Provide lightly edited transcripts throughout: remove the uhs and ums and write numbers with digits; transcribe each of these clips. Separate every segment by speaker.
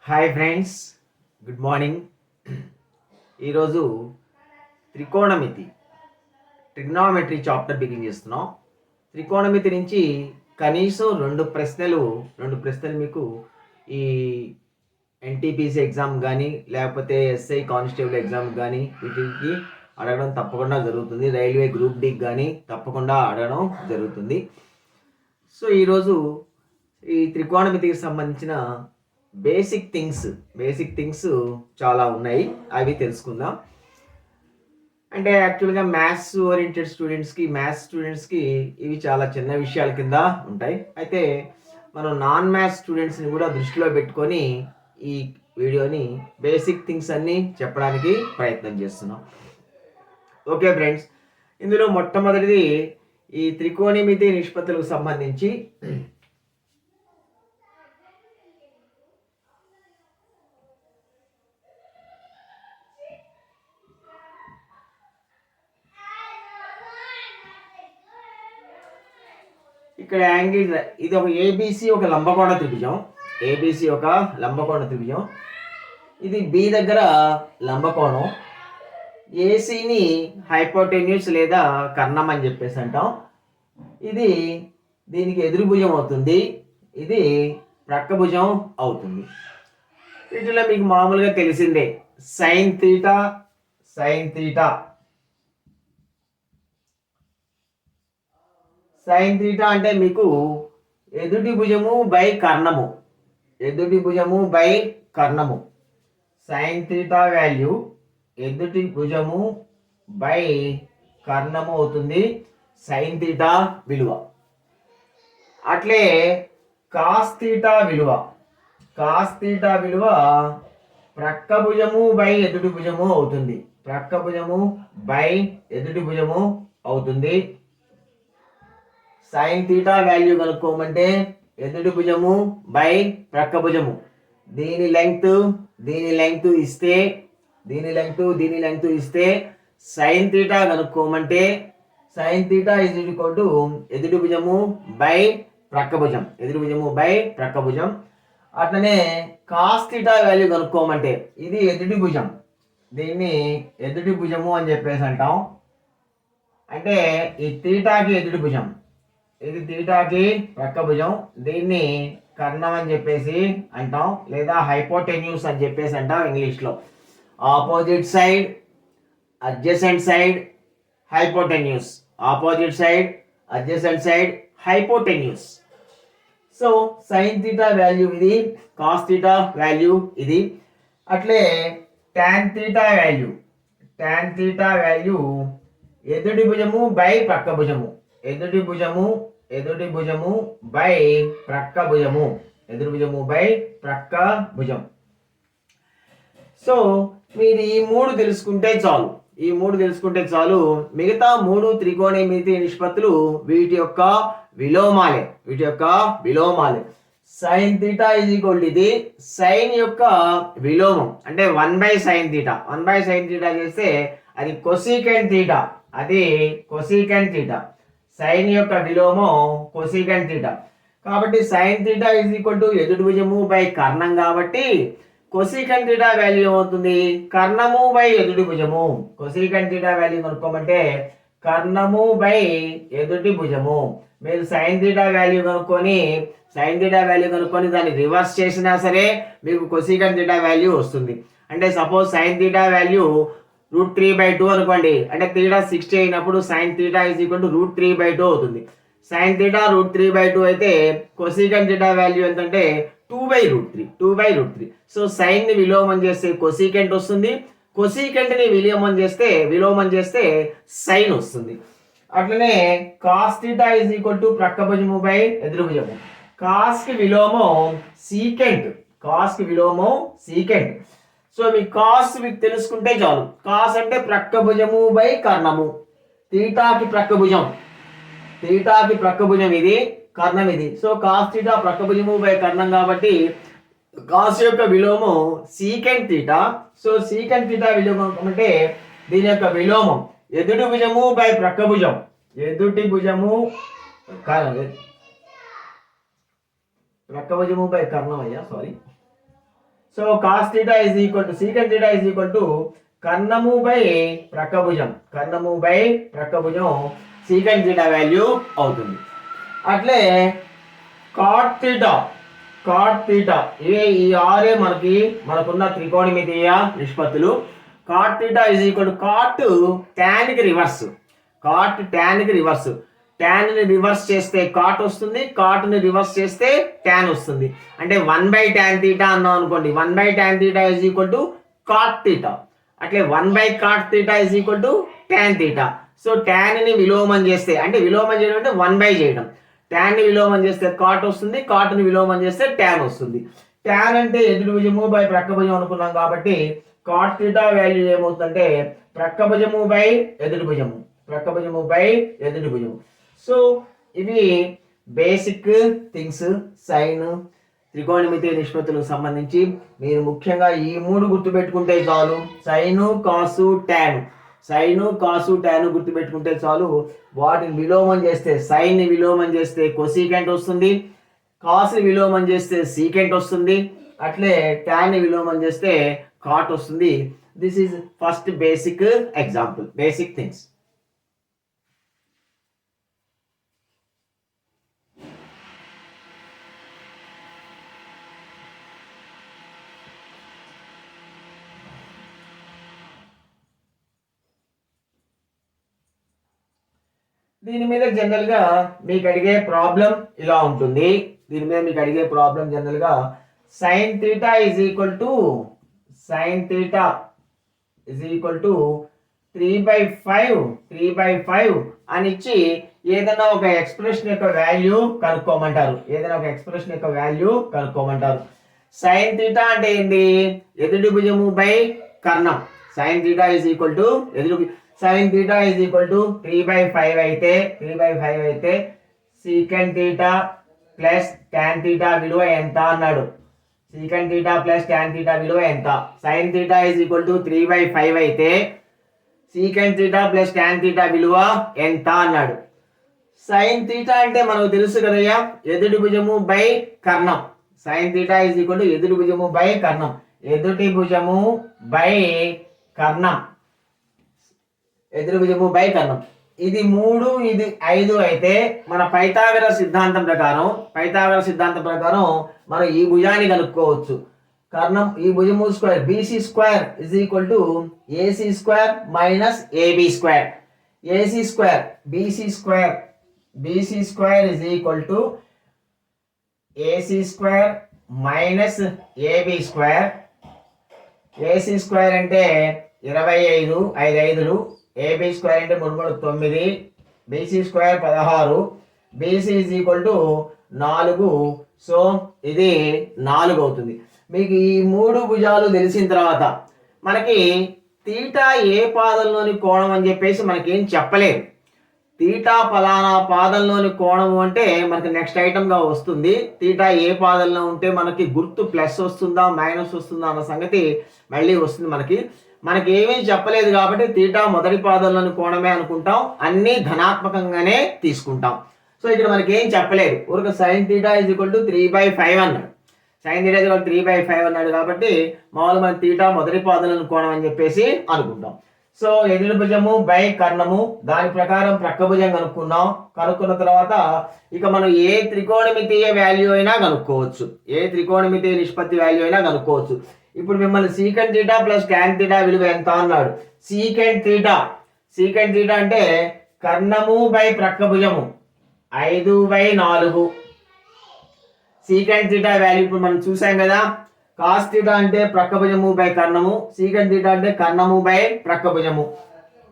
Speaker 1: Hi friends, good morning. ఈరోజు త్రికోణమితి trigonometry chapter begin చేస్తున్నాం. త్రికోణమితి నుంచి కనీసం రెండు ప్రశ్నలు మీకు ఈ ఎన్టీపీసీ ఎగ్జామ్ కానీ లేకపోతే ఎస్ఐ కానిస్టేబుల్ ఎగ్జామ్ కానీ వీటికి అడగడం తప్పకుండా జరుగుతుంది. రైల్వే గ్రూప్ డికి కానీ తప్పకుండా అడగడం జరుగుతుంది. సో ఈరోజు ఈ త్రికోణమితికి సంబంధించిన బేసిక్ థింగ్స్ చాలా ఉన్నాయి, అవి తెలుసుకుందాం. అంటే యాక్చువల్గా మ్యాథ్స్ ఓరియంటెడ్ స్టూడెంట్స్కి ఇవి చాలా చిన్న విషయాల కింద ఉంటాయి. అయితే మనం నాన్ మ్యాథ్స్ స్టూడెంట్స్ని కూడా దృష్టిలో పెట్టుకొని ఈ వీడియోని బేసిక్ థింగ్స్ అన్నీ చెప్పడానికి ప్రయత్నం చేస్తున్నాం. ఓకే ఫ్రెండ్స్, ఇందులో మొట్టమొదటిది ఈ త్రికోణమితి నిష్పత్తులకు సంబంధించి ఇక్కడ యాంగిల్ ఇది ఒక ఏబిసి ఒక లంబకోణ త్రిభుజం. ఇది బి దగ్గర లంబకోణం. ఏసీని హైపోటెన్యూస్ లేదా కర్ణం అని చెప్పేసి అంటాం. ఇది దీనికి ఎదురు భుజం అవుతుంది, ఇది ప్రక్క భుజం అవుతుంది. వీటిలో మీకు మామూలుగా తెలిసిందే సైన్ థీటా అంటే మీకు ఎదుటి భుజము బై కర్ణము. సైన్ థీటా వాల్యూ ఎదుటి భుజము బై కర్ణము అవుతుంది సైన్ థీటా విలువ. అట్లే కాస్ థీటా విలువ ప్రక్క భుజము బై ఎదుటి భుజము అవుతుంది. సైన్ థీటా వాల్యూ కనుక్కోమంటే ఎదుటి భుజము బై ప్రక్క భుజము. దీని లెంగ్త్ ఇస్తే సైన్ థీటా కనుక్కోమంటే sine theta is equal to ఎదుటి భుజము బై ప్రక్క భుజం. అట్లనే కాస్ థీటా వాల్యూ కనుక్కోమంటే ఇది ఎదుటి భుజం, దీన్ని ఎదుటి భుజము అని చెప్పేసి అంటాం. అంటే ఈ థీటాకి ఎదుటి భుజం, ఇది థీటాకి ప్రక్క భుజం, దీన్ని కర్ణం అని చెప్పేసి అంటాం, లేదా హైపోటెన్యూస్ అని చెప్పేసి అంటాం ఇంగ్లీష్లో. Opposite side, adjacent side, hypotenuse. So sine theta value ఇది, కాస్ థీటా వాల్యూ ఇది. అట్లే టాన్ థీటా వాల్యూ ఎదుటి భుజము బై ప్రక్క భుజము. సో మీరు ఈ మూడు తెలుసుకుంటే చాలు. మిగతా మూడు త్రికోణమితి నిష్పత్తులు వీటి యొక్క విలోమాలే. సైన్ థీటా ఈజ్ ఈక్వల్ ఇది సైన్ యొక్క విలోమం, అంటే 1/sin థీటా చేస్తే అది కొసీకెంట్ థీటా. సైన్ యొక్క విలోమం కొసీకెంట్ థీటా. కాబట్టి sign theta is equal to ఎదుటి భుజము బై కర్ణం కాబట్టి కొసీకెంట్ థీటా వాల్యూ ఏమవుతుంది? కర్ణము బై ఎదుటి భుజము. కొసీకెంట్ థీటా వాల్యూ కనుక్కోమంటే కర్ణము బై ఎదుటి భుజము. మీరు సైన్ థీటా వాల్యూ కనుక్కొని దాన్ని రివర్స్ చేసినా సరే మీకు కొసీకెంట్ థీటా వాల్యూ వస్తుంది. అంటే సపోజ్ సైన్ థీటా వాల్యూ √3/2 అనుకోండి, అంటే థీటా 60 అయినప్పుడు sign theta is equal to √3/2 అవుతుంది. సైన్ థీటా √3/2 అయితే కొసీకెంట్ థీటా వాల్యూ ఎంతంటే 2/√3. సో సైన్ ని విలోమం చేస్తే కొసీకెంట్ వస్తుంది, కొసీకెంట్ ని విలోమం చేస్తే సైన్ వస్తుంది. అట్లనే cos theta is equal to ప్రక్క భుజము బై ఎదురు భుజము. కాస్ కి విలోమం సీకెంట్. సో మీ కాస్ మీకు తెలుసుకుంటే చాలు. కాస్ అంటే ప్రక్క భుజము బై కర్ణము. థీటాకి ప్రక్క భుజం ఇది, కర్ణం ఇది. సో కాస్ థీటా ప్రక్క భుజము బై కర్ణం కాబట్టి కాస్ యొక్క విలోమం secant theta. So secant theta విలోమం అంటే దీని యొక్క విలోమం ఎదుటి భుజము బై ప్రక్క భుజం. ప్రక్క భుజము బై కర్ణం so cos theta is equal to secant theta is equal to కర్ణము బై ప్రక్కభుజం, కర్ణము బై ప్రక్కభుజం సీకెంట్ థీటా వాల్యూ అవుతుంది. అట్లే కాట్ థీటా, కాట్ థీటా ఈ ఆరే మనకున్న త్రికోణమితీయ నిష్పత్తులు. Cot theta is equal to cot tan కి రివర్స్, కాట్ tan కి రివర్స్. tan ని రివర్స్ చేస్తే కాట్ వస్తుంది, కాట్ ని రివర్స్ చేస్తే tan వస్తుంది. అంటే 1/tan theta అన్నాం అనుకోండి, 1/tan theta is equal to cot theta. అట్లే 1/cot theta is equal to tan theta. So tan ని విలోమం చేస్తే, అంటే విలోమం చేయడం అంటే 1/, చేయడం. tan ని విలోమం చేస్తే కాట్ వస్తుంది, కాట్ ని విలోమం చేస్తే tan వస్తుంది. tan అంటే ఎదురు భుజము బై ప్రక్క భుజం అనుకున్నాం కాబట్టి కాట్ థీటా వాల్యూ ఏమవుతుందంటే ప్రక్క భుజము బై ఎదురు భుజము, ప్రక్క భుజము బై ఎదురు భుజము. సో ఇవి బేసిక్ థింగ్స్ సైన్ త్రికోణమితీయ నిష్పత్తులకు సంబంధించి. మీరు ముఖ్యంగా ఈ 3 గుర్తుపెట్టుకుంటే చాలు. సైను, కాసు, టాను, సైను, కాసు, టాను గుర్తుపెట్టుకుంటే చాలు. వాటిని విలోమం చేస్తే, సైన్ని విలోమం చేస్తే కొసీకెంట్ వస్తుంది, కాసుని విలోమం చేస్తే సీకెంట్ వస్తుంది, అట్లే టాన్ని విలోమం చేస్తే కాట్ వస్తుంది. This is first basic example, basic things. దీని మీద జనరల్ గా మీకు అడిగే ప్రాబ్లం ఇలా ఉంటుంది. దీని మీద మీకు అడిగే ప్రాబ్లం జనరల్ గా sign theta is equal to 3/5 అని ఇచ్చి ఏదైనా ఒక ఎక్స్ప్రెషన్ యొక్క వాల్యూ కనుక్కోమంటారు, ఏదైనా ఒక ఎక్స్ప్రెషన్ యొక్క వాల్యూ కనుక్కోమంటారు. సైన్ థీటా అంటే ఏంది? ఎదుటి భుజము బై కర్ణం. Sine theta is equal to sin theta is equal to 3/5 అయితే secant theta plus tan theta విలువ ఎంత అన్నాడు. secant theta plus tan theta విలువ ఎంత? sin theta is equal to 3/5 అయితే secant theta plus tan theta విలువ ఎంత అన్నాడు. sin theta అంటే మనకు తెలుసు కదయ్యా, ఎదుటి భుజము బై కర్ణం. sin theta is equal to ఎదుటి భుజము బై కర్ణం, ఎదుటి భుజము బై కర్ణం, ఎదురు భుజము బై కర్ణం. ఇది 3, ఇది 5 అయితే మన పైథాగరస్ సిద్ధాంతం ప్రకారం మనం ఈ భుజాన్ని కనుక్కోవచ్చు. కర్ణం ఈ భుజము square BC square is equal to AC square minus AB square. AC square BC square is equal to AC square minus AB square. AC square అంటే 25, 5 5లు, AB స్క్వేర్ అంటే 3 3 9, BC square 16, BC is equal to 4. So ఇది 4 అవుతుంది. మీకు ఈ 3 భుజాలు తెలిసిన తర్వాత మనకి తీటా ఏ పాదంలోని కోణం అని చెప్పేసి మనకేం చెప్పలేదు. తీటా ఫలానా పాదంలోని కోణము అంటే మనకి నెక్స్ట్ ఐటమ్గా వస్తుంది. తీటా ఏ పాదంలో ఉంటే మనకి గుర్తు ప్లస్ వస్తుందా మైనస్ వస్తుందా అన్న సంగతి మళ్ళీ వస్తుంది. మనకి ఏమీ చెప్పలేదు కాబట్టి తీటా మొదటి పాదంలోని కోణమే అనుకుంటాం, అన్నీ ధనాత్మకంగానే తీసుకుంటాం. సో ఇక్కడ మనకి ఏం చెప్పలేదు, ఊరికి sine theta is equal to 3/5 అన్నాడు. సైన్ తీటా ఈజ్ ఈక్వల్ 3/5 అన్నాడు కాబట్టి మామూలు మన తీటా మొదటి పాదంలోని కోణం అని చెప్పేసి అనుకుంటాం. సో ఎదురు భుజము బై కర్ణము, దాని ప్రకారం ప్రక్క భుజం కనుక్కున్న తర్వాత ఇక మనం ఏ త్రికోణమితీయ వాల్యూ అయినా కనుక్కోవచ్చు, ఏ త్రికోణమితీయ నిష్పత్తి వాల్యూ అయినా కనుక్కోవచ్చు. ఇప్పుడు మిమ్మల్ని secant theta plus tan theta విలువ ఎంత అన్నాడు. సీకెంట్ థీటా అంటే కర్ణము బై ప్రక్క భుజము 5/4. సీకెంట్ థీటా వాల్యూ ఇప్పుడు మనం చూసాం కదా. కాస్ థీటా అంటే ప్రక్క భుజము బై కర్ణము, సీకెంట్ థీటా అంటే కర్ణము బై ప్రక్క భుజము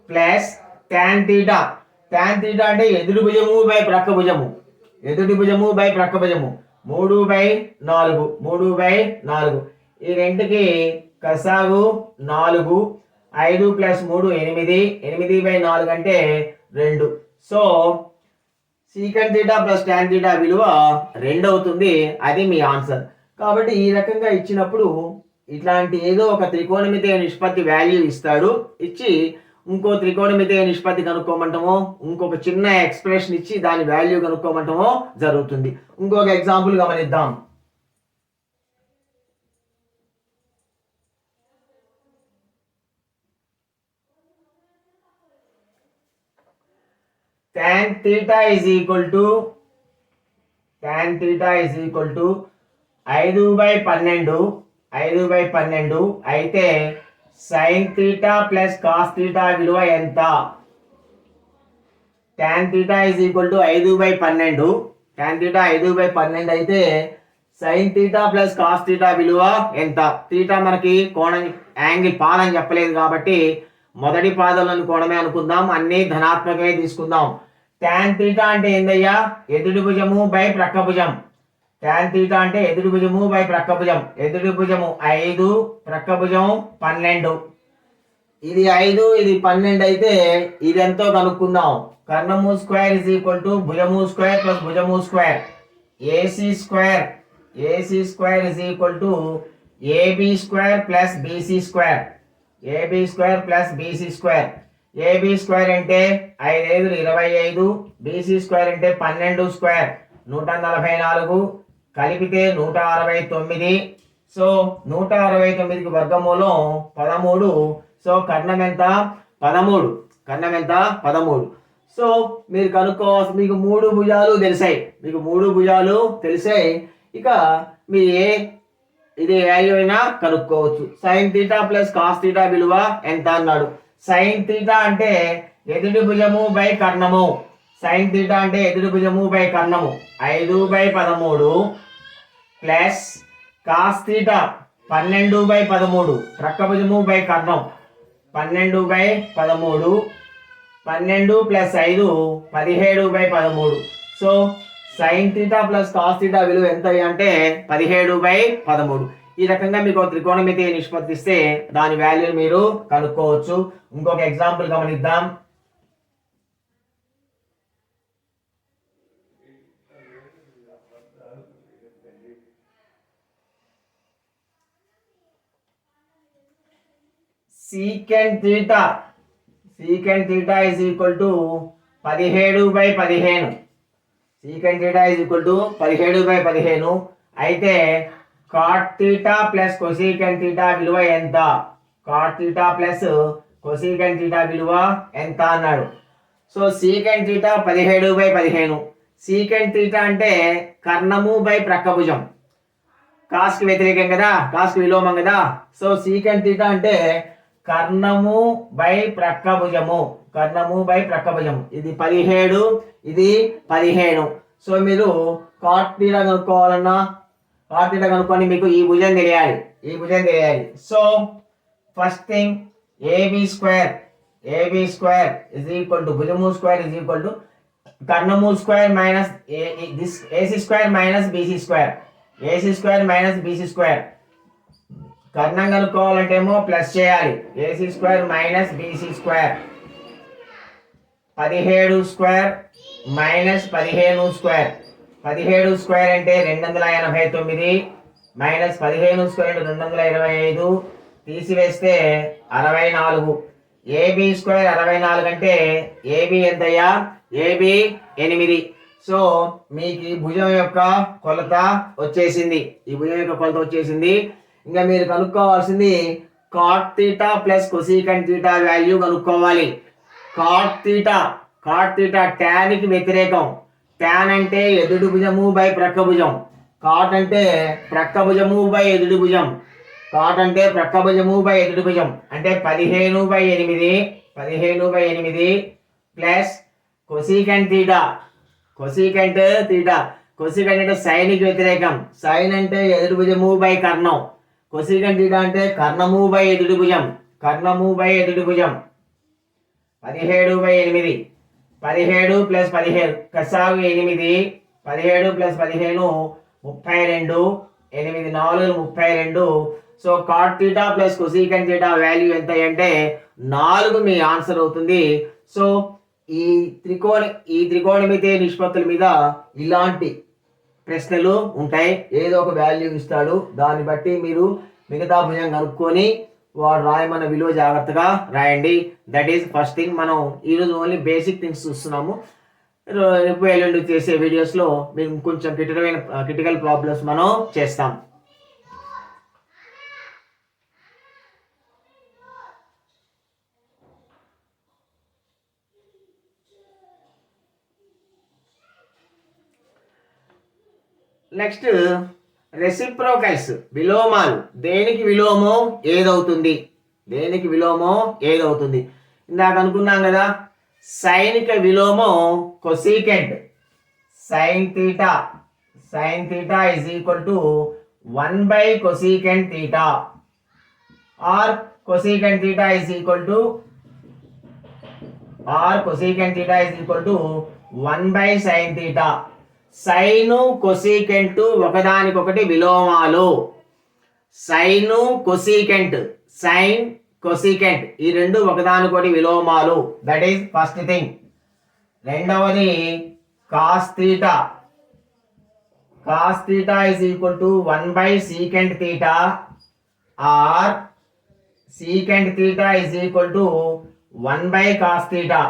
Speaker 1: ప్లస్ ట్యాన్ థీటా అంటే ఎదుటి భుజము బై ప్రక్క భుజము, 3/4. ఈ రెండుకి కసాగు 4, 5 + 3 8, 8/4 అంటే 2. So secant theta plus tan theta విలువ 2 అవుతుంది. అది మీ ఆన్సర్. కాబట్టి ఈ రకంగా ఇచ్చినప్పుడు ఇట్లాంటి ఏదో ఒక త్రికోణమితీయ నిష్పత్తి వాల్యూ ఇస్తాడు, ఇచ్చి ఇంకో త్రికోణమితీయ నిష్పత్తి కనుక్కోమంటామో, ఇంకొక చిన్న ఎక్స్ప్రెషన్ ఇచ్చి దాని వాల్యూ కనుక్కోమంటామో జరుగుతుంది. ఇంకొక ఎగ్జాంపుల్ గమనిద్దాం. tan theta is equal to 5/12 అయితే sin theta plus cos theta విలువ ఎంత? tan theta is equal to 5/12. tan theta 5/12 అయితే sin theta plus cos theta విలువ ఎంత? theta మనకి కోణం యాంగిల్ పాదం చెప్పలేదు కాబట్టి మొదటి పాదంలోని కోణమే అనుకుందాం, అన్ని ధనాత్మకమే తీసుకుందాం. tan theta అంటే ఏందయ్యా? ఎదుటి భుజము బై ప్రక్క భుజం. tan theta అంటే ఎదుటి భుజము బై ప్రక్క భుజం. ఎదుటి భుజము 5, ప్రక్క భుజం 12. ఇది 5, ఇది 12 అయితే ఇది ఎంతో కనుక్కుందాం. కర్ణము స్క్వేర్ ఇస్ ఈక్వల్ టు భుజము స్క్వేర్ ప్లస్ భుజము square. AC square is equal to AB square plus BC square. AB square plus BC square. AB square అంటే 5 × 5 = 25, బీసీ స్క్వేర్ అంటే 12 స్క్వేర్ 144, కలిపితే 169. సో 169కి వర్గమూలం 13. సో కర్ణం ఎంత? 13. కర్ణం ఎంత? 13. సో మీరు కనుక్కోవాల్సి, మీకు 3 భుజాలు తెలిసాయి. ఇక మీ ఇది వాల్యూ అయినా కనుక్కోవచ్చు. sin theta plus cos theta విలువ ఎంత అన్నాడు. sin theta అంటే ఎదుటి భుజము బై కర్ణము. sin theta అంటే ఎదుటి భుజము బై కర్ణము 5/13 ప్లస్ cos theta 12/13 ప్రక్క భుజము బై కర్ణం 12/13. 12 plus 5 17/13. So sin theta plus cos theta విలువ ఎంత అంటే 17/13. ఈ రకంగా మీకు త్రికోణమితి నిష్పత్తి ఇస్తే దాని వాల్యూ మీరు కనుక్కోవచ్చు. ఇంకొక ఎగ్జాంపుల్ గమనిద్దాం. secant theta is equal to 17/15. secant theta is equal to 17/15 అయితే cot theta plus cosecant theta విలువ ఎంత? cot theta plus cosecant theta విలువ ఎంత అన్నాడు. So secant theta 17/15. secant theta అంటే కర్ణము బై ప్రక్క భుజం. కాస్కి వ్యతిరేకం కదా, కాస్కి విలోమం కదా. సో secant theta అంటే కర్ణము బై ప్రక్క భుజము. ఇది 17, ఇది 15. సో మీరు cot theta కనుక్కోవాలన్నా మీకు ఈ భుజం తెలియాలి. So first thing AB square is equal to భుజము స్క్వేర్ ఇస్ ఈక్వల్ టు కర్ణము square minus AC square minus BC square. కర్ణం కనుక్కోవాలంటే ఏమో ప్లస్ చేయాలి. AC square minus BC square. 17 square minus 15 square. 17 square అంటే 289 మైనస్ 15 స్క్వేర్ అంటే 225, తీసివేస్తే 64. AB square 64 అంటే ఏబి ఎంతయ్యా? ఏబి 8. సో మీకు ఈ భుజం యొక్క కొలత వచ్చేసింది. ఇంకా మీరు కనుక్కోవాల్సింది cot theta plus cosecant theta value కనుక్కోవాలి. cot theta tan కి వ్యతిరేకం. tan అంటే ఎదుటి భుజము బై ప్రక్క భుజం. cot అంటే ప్రక్క భుజము బై ఎదుటి భుజం. అంటే 15/8 ప్లస్ cosecant theta. cosecant అంటే sin కి వ్యతిరేకం. sin అంటే ఎదుటి భుజము బై కర్ణం. cosecant theta అంటే కర్ణము బై ఎదుటి భుజం. 17/8. 17 plus 15 కసాగు 8. 17 plus 15 32. 8 4 32. So cot theta plus cosecant theta value ఎంత అంటే 4 మీ ఆన్సర్ అవుతుంది. సో ఈ త్రికోణమితి నిష్పత్తుల మీద ఇలాంటి ప్రశ్నలు ఉంటాయి. ఏదో ఒక వాల్యూ ఇస్తాడు, దాన్ని బట్టి మీరు మిగతా భుజం కనుక్కొని వాడు రాయమన్న విలువ జాగ్రత్తగా రాయండి. That is first thing. మనం ఈరోజు ఓన్లీ బేసిక్ థింగ్స్ చూస్తున్నాము. రేపు ఎల్లుండి చేసే వీడియోస్లో మేము కొంచెం క్రిటికల్ ప్రాబ్లమ్స్ మనం చేస్తాం. నెక్స్ట్ రెసిప్రోకల్స్, విలోమాలు. దేనికి విలోమం ఏదవుతుంది, దేనికి విలోమం ఏదవుతుంది? ఇందాక అనుకున్నాం కదా, సైనిక విలోమం cosecant. Sine theta, sign theta is equal to 1 by cosecant theta, or cosecant theta is equal to 1 by sin theta. Sine cosecant ఒకదానికొకటి విలోమాలు. సైను కొసీకెంట్, సైన్ కొసీకెంట్ ఈ రెండు ఒకదానికొకటి విలోమాలు. That is first thing. రెండవది cos theta. Cos theta is equal to 1 by secant theta, or secant theta is equal to 1 by cos theta,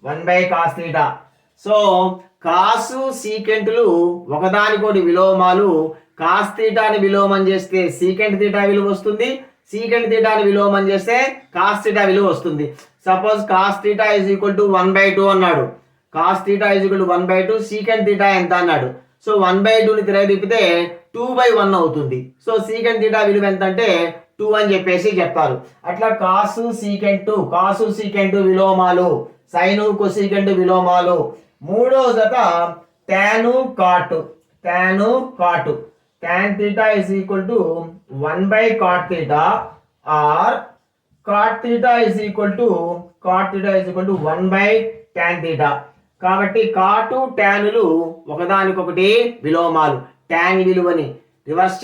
Speaker 1: 1 by cos theta. So cos సీకెంట్లు ఒకదానికోటి విలోమాలు. Cos థీటాని విలోమం చేస్తే సీకెంట్ థీటా విలువ వస్తుంది, secant థీటాని విలోమం చేస్తే కాస్ థీటా విలువ వస్తుంది. Suppose cos theta is equal to 1/2 అన్నాడు. Cos theta is equal to 1/2, secant theta ఎంత అన్నాడు. సో 1/2ని తిరగదిప్పితే 2/1 అవుతుంది. సో సీకెంట్ థీటా విలువ ఎంత అంటే 2 అని చెప్పేసి చెప్తారు. అట్లా కాసు సీకెంట్ విలోమాలు, సైను కొసీకెంట్ విలోమాలు. మూడో జత టాను కాటు. Tan theta is equal to 1 by cot theta, or cot theta is equal to 1 by tan theta. కాబట్టి కాటు టానులు ఒకదానికొకటి విలోమాలు. టాన్ విలువని ఇన్వర్స్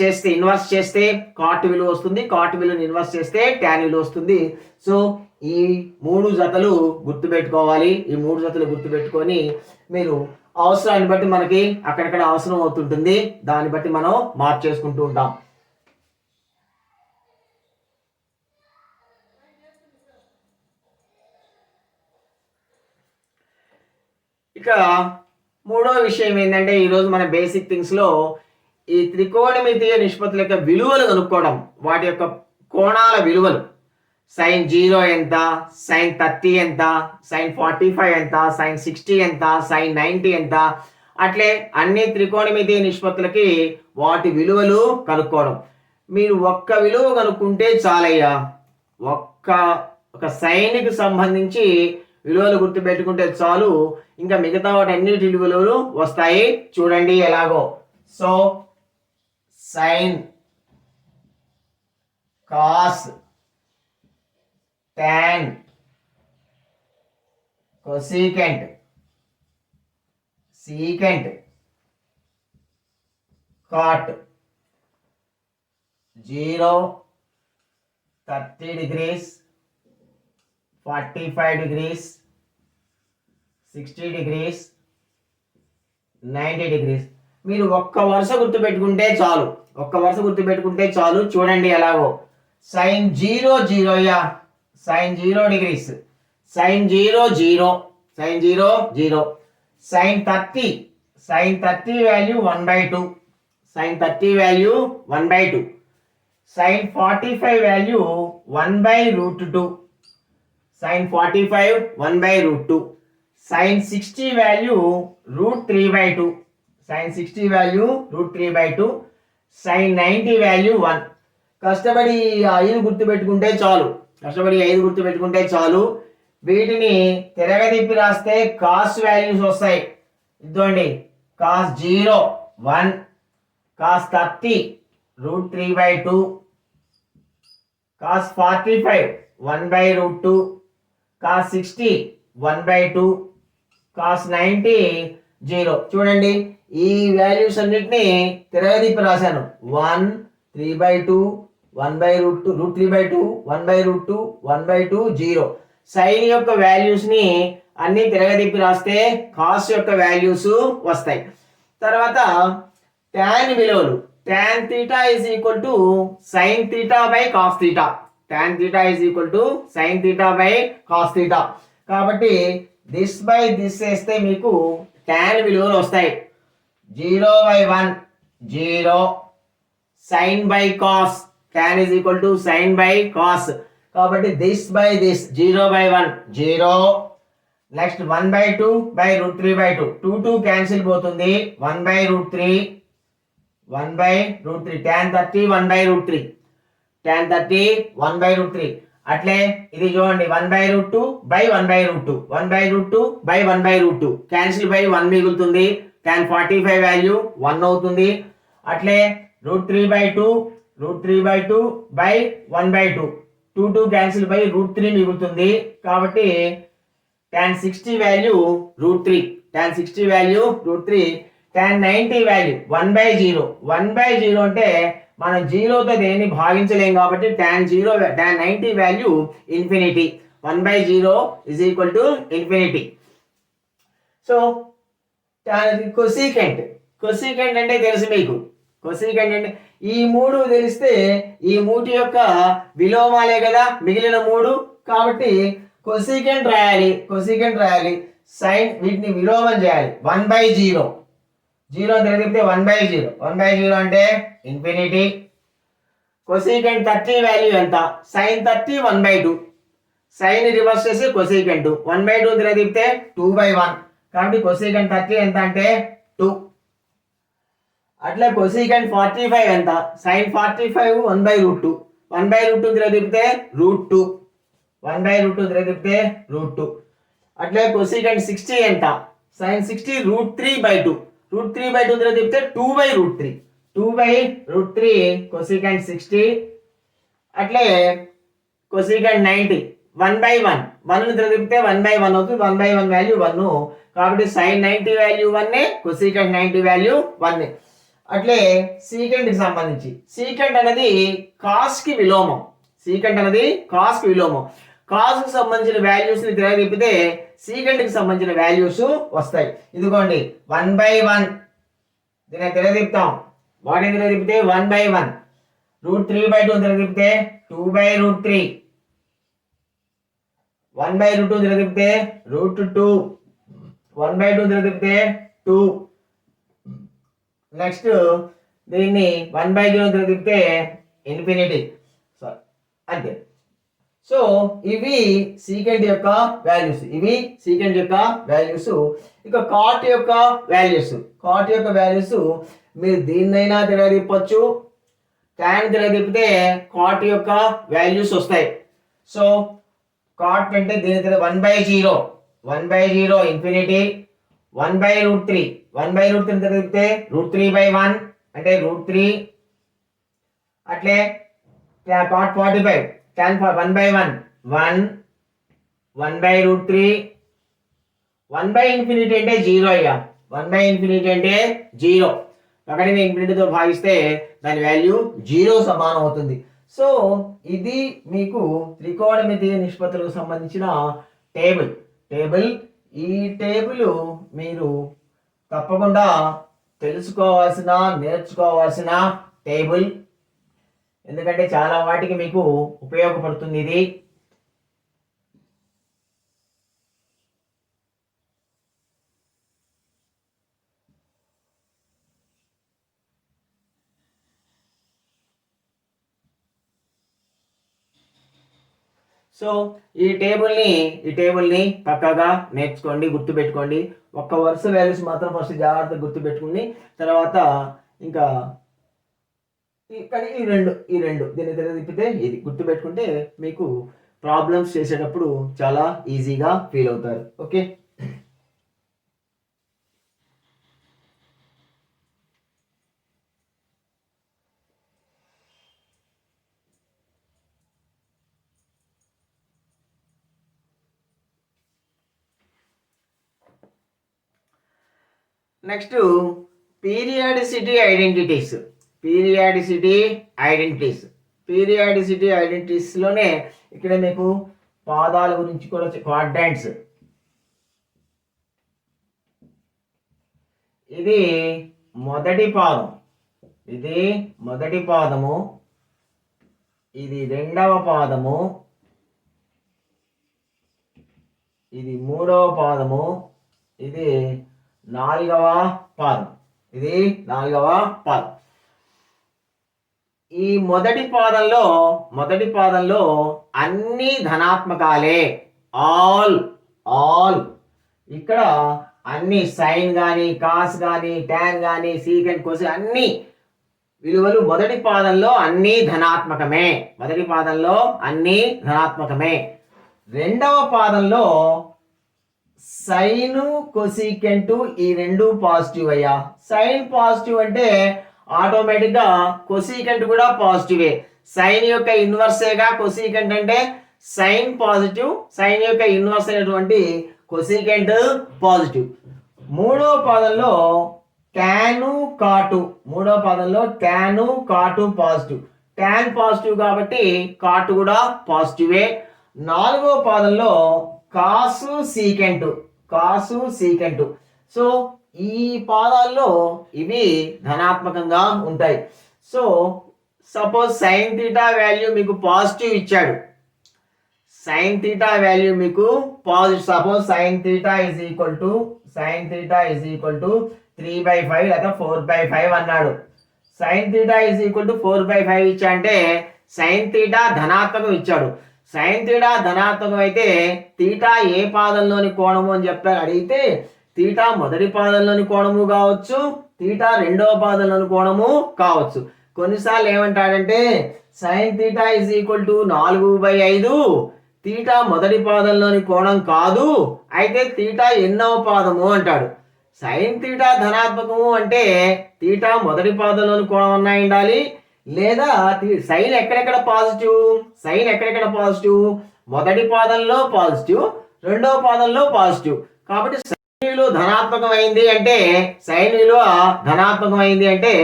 Speaker 1: చేస్తే కాట్ విలువ వస్తుంది, కాట్ విలువని ఇన్వర్స్ చేస్తే టాన్ విలువ వస్తుంది. సో ఈ మూడు జతలు గుర్తుపెట్టుకోవాలి. ఈ మూడు జతలు గుర్తుపెట్టుకొని మీరు అవసరాన్ని బట్టి మనకి అక్కడక్కడ అవసరం అవుతుంటుంది, దాన్ని బట్టి మనం మార్చేసుకుంటూ ఉంటాం. ఇక మూడో విషయం ఏంటంటే, ఈరోజు మన బేసిక్ థింగ్స్లో ఈ త్రికోణమితీయ నిష్పత్తుల యొక్క విలువలు కనుక్కోవడం, వాటి యొక్క కోణాల విలువలు. sin 0 ఎంత, sin 30 ఎంత, sin 45 ఎంత, sin 60 ఎంత, sin 90 ఎంత, అట్లే అన్ని త్రికోణమితీయ నిష్పత్తులకి వాటి విలువలు కనుక్కోవడం. మీరు ఒక్క విలువ కనుక్కుంటే చాలయ్యా. ఒక సైన్కి సంబంధించి విలువలు గుర్తుపెట్టుకుంటే చాలు, ఇంకా మిగతా వాటి అన్నిటి విలువలు వస్తాయి. చూడండి ఎలాగో. So sine, cos, tan, cosecant, secant, cot, 0, 30 degrees, 45 degrees, 60 degrees, 90 degrees. మీరు ఒక్క వరుస గుర్తుపెట్టుకుంటే చాలు. చూడండి ఎలాగో. sin 0 0 sin 0 degrees, sin 0 0, sin 0 0, sin 30 value 1/2, sin 30 value 1/2, sin 45 value 1/√2, sin 45 1/√2, sin 60 value √3/2, sin 60 value √3/2, sin 90 value 1. కష్టపడి 5 గుర్తుపెట్టుకుంటే చాలు. వీటిని తిరగదిప్పి రాస్తే కాస్ వాల్యూస్ వస్తాయి. ఇదిగోండి, cos 0 1, cos 30 √3/2, cos 45 1/√2, cos 60 1/2, cos 90 0. చూడండి, ఈ వాల్యూస్ అన్నిటిని తిరగదిప్పి రాశాను. 1 3/2, 1/√2, √3/2, 1/√2, 1/2 0. సైన్ యొక్క వాల్యూస్ ని అన్ని తిరగదిప్పి రాస్తే కాస్ యొక్క వాల్యూస్ వస్తాయి. తర్వాత టాన్ విలువలు. Tan theta is equal to sine theta by cos theta. Tan theta is equal to sine theta by cos theta. కాబట్టి దిస్ బై దిస్ వేస్తే మీకు టాన్ విలువలు వస్తాయి. 0/1 0, sin by cos, tan is equal to sin by cos. కాబట్టి this by this 0/1 0, next 1/2 by √3/2, 2 2 cancel పోతుంది, 1/√3, 1/√3 tan 30 1/√3 tan 30 1/√3 అట్లే ఇది చూడండి 1/√2 బై 1/√2 1/√2 బై 1/√2 క్యాన్సిల్ బై 1 మిగులుతుంది tan 45 వాల్యూ 1 అవుతుంది అట్లే √3/2 √3/2 బై 1/2 2 క్యాన్సిల్ బై √3 మిగులుతుంది కాబట్టి tan 60 value √3 tan 60 value √3 tan 90 value 1/0 1/0 అంటే మనం జీరోతో దేన్ని భాగించలేం కాబట్టి tan 90 value infinity 1/0 is equal to infinity so cosecant అంటే తెలుసు మీకు కొసీకెంట్ అంటే ఈ మూడు తెలిస్తే ఈ మూటి యొక్క విలోమాలే కదా మిగిలిన మూడు కాబట్టి కొసీకెంట్ రాయాలి సైన్ వీటిని విలోమం చేయాలి 1/0 జీరో తిరిగితే 1/0 1/0 అంటే ఇన్ఫినిటీ కొసీకెంట్ 30 వాల్యూ ఎంత సైన్ 30 1/2 సైన్ రివర్స్ చేసి కొసీకెంట్ 1/2 తిరిగితే 2/1 కాబట్టి కొసీకెంట్ 30 ఎంత అంటే 2 అట్లా కొసీకెంట్ 45 ఎంత సైన్ 45 1/√2 1/√2 తిరిగితే √2 1/√2 తిరిగితే √2 అట్లే కొసీకెంట్ 60 ఎంత సైన్ 60 √3/2 √3/2 తిరిగితే 2/√3 2/√3 కొసీకెంట్ 60 అట్లే కొసీకెంట్ 90 1/1 1 తిరిగితే 1/1 అవుతుంది 1/1 వాల్యూ 1 కాబట్టి సైన్ 90 వాల్యూ 1 కొసీకెంట్ 90 వాల్యూ 1 అట్లే సీకెంట్ కి సంబంధించి సీకెంట్ అనేది కాస్ కి విలోమం కాస్ కి సంబంధించిన వాల్యూస్ ని తిరిగితే సీకెంట్ కి సంబంధించిన వాల్యూస్ వస్తాయి ఇదిగోండి 1/1 దీన్ని తిరగదిపుతాం వాటిని తిరగదిపితే 1/1 √3/2 తిరగదిపితే 2/√3 1/√2 తిరగదిపితే √2 1/2 తిరగదిపితే 2 నెక్స్ట్ దీన్ని 1/0 తిరగదిపితే ఇన్ఫినిటీ అంతే సో ఇవి సీకెంట్ యొక్క వాల్యూస్ ఇక కాట్ యొక్క వాల్యూస్ మీరు దీన్నైనా తిరగదిప్పొచ్చు ట్యాన్ తిరగదిప్పితే కాట్ యొక్క వాల్యూస్ వస్తాయి సో కాట్ అంటే దీని 1/0 ఇన్ఫినిటీ 1/√3 తిరగదిప్పితే √3/1 అంటే √3 అట్లే కాట్ 45 tan 1/1 1 1/√3 1/∞ అంటే 0 అయ్యా 1/∞ అంటే 0 ఒకటిని ఇన్ఫినిటీతో భాగిస్తే దాని వాల్యూ 0 సమానం అవుతుంది సో ఇది మీకు త్రికోణమితి నిష్పత్తులకు సంబంధించిన టేబుల్ ఈ టేబుల్ మీరు తప్పకుండా నేర్చుకోవాల్సిన టేబుల్ ఎందుకంటే చాలా వాటికి మీకు ఉపయోగపడుతుంది ఇది సో ఈ టేబుల్ని పక్కగా నేర్చుకోండి గుర్తుపెట్టుకోండి ఒక్క వరుస వాల్యూస్ మాత్రం ఫస్ట్ జాగ్రత్తగా గుర్తుపెట్టుకుని తర్వాత ఇంకా కానీ ఈ రెండు దీన్ని తిప్పితే ఇది గుర్తుపెట్టుకుంటే మీకు ప్రాబ్లమ్స్ చేసేటప్పుడు చాలా ఈజీగా ఫీల్ అవుతారు ఓకే నెక్స్ట్ పీరియాడిసిటీ ఐడెంటిటీస్ లోనే ఇక్కడ మీకు పాదాల గురించి కూడా క్వాడ్రాంట్స్ ఇది మొదటి పాదము ఇది రెండవ పాదము ఇది మూడవ పాదము ఇది నాలుగవ పాదం ఈ మొదటి పాదంలో అన్ని ధనాత్మకాలే ఆల్ ఇక్కడ అన్ని సైన్ కానీ కాస్ కానీ ట్యాన్ కానీ సీకెంట్ కోస్ అన్ని విలువలు మొదటి పాదంలో అన్ని ధనాత్మకమే. మొదటి పాదంలో అన్ని ధనాత్మకమే. రెండవ పాదంలో సైన్ కొసీకెంట్ ఈ రెండు పాజిటివ్ అయ్యా. సైన్ పాజిటివ్ అంటే ఆటోమేటిక్గా కొసీకెంట్ కూడా పాజిటివే. సైన్ యొక్క ఇన్వర్సేగా కొసీకెంట్ అంటే సైన్ పాజిటివ్, సైన్ యొక్క ఇన్వర్స్ అయినటువంటి కొసీకెంట్ పాజిటివ్. మూడవ పాదంలో టాను కాటు. మూడవ పాదంలో టాను కాటు పాజిటివ్. టాన్ పాజిటివ్ కాబట్టి కాటు కూడా పాజిటివే. నాలుగవ పాదంలో కాసు సీకెంట్. కాసు సీకెంట్. సో ఈ పాదాల్లో ఇవి ధనాత్మకంగా ఉంటాయి. So suppose sine theta value మీకు పాజిటివ్ ఇచ్చాడు. సైన్ థీటా వాల్యూ మీకు positive. Suppose sign theta is equal to 3/5 లేదా 4/5 అన్నాడు. Sign theta is equal to 4/5 ఇచ్చా అంటే సైన్ థీటా ధనాత్మకం ఇచ్చాడు. సైన్ థీటా ధనాత్మకం అయితే థీటా ఏ పాదంలోని కోణము అని చెప్పారు అడిగితే థీటా మొదటి పాదంలోని కోణము కావచ్చు, థీటా రెండవ పాదంలోని కోణము కావచ్చు. కొన్నిసార్లు ఏమంటాడంటే sign theta is equal to 4/5 theta మొదటి పాదంలోని కోణం కాదు, అయితే థీటా ఎన్నవ పాదము అంటాడు. సైన్ థీటా ధనాత్మకము అంటే థీటా మొదటి పాదంలోని కోణం అన్నా ఉండాలి, లేదా సైన్ ఎక్కడెక్కడ పాజిటివ్, సైన్ ఎక్కడెక్కడ పాజిటివ్, మొదటి పాదంలో పాజిటివ్, రెండవ పాదంలో పాజిటివ్. కాబట్టి సైన్ విలువ ధనాత్మకమైంది అంటే సైన్ విలువ ధనాత్మకమైంది అంటే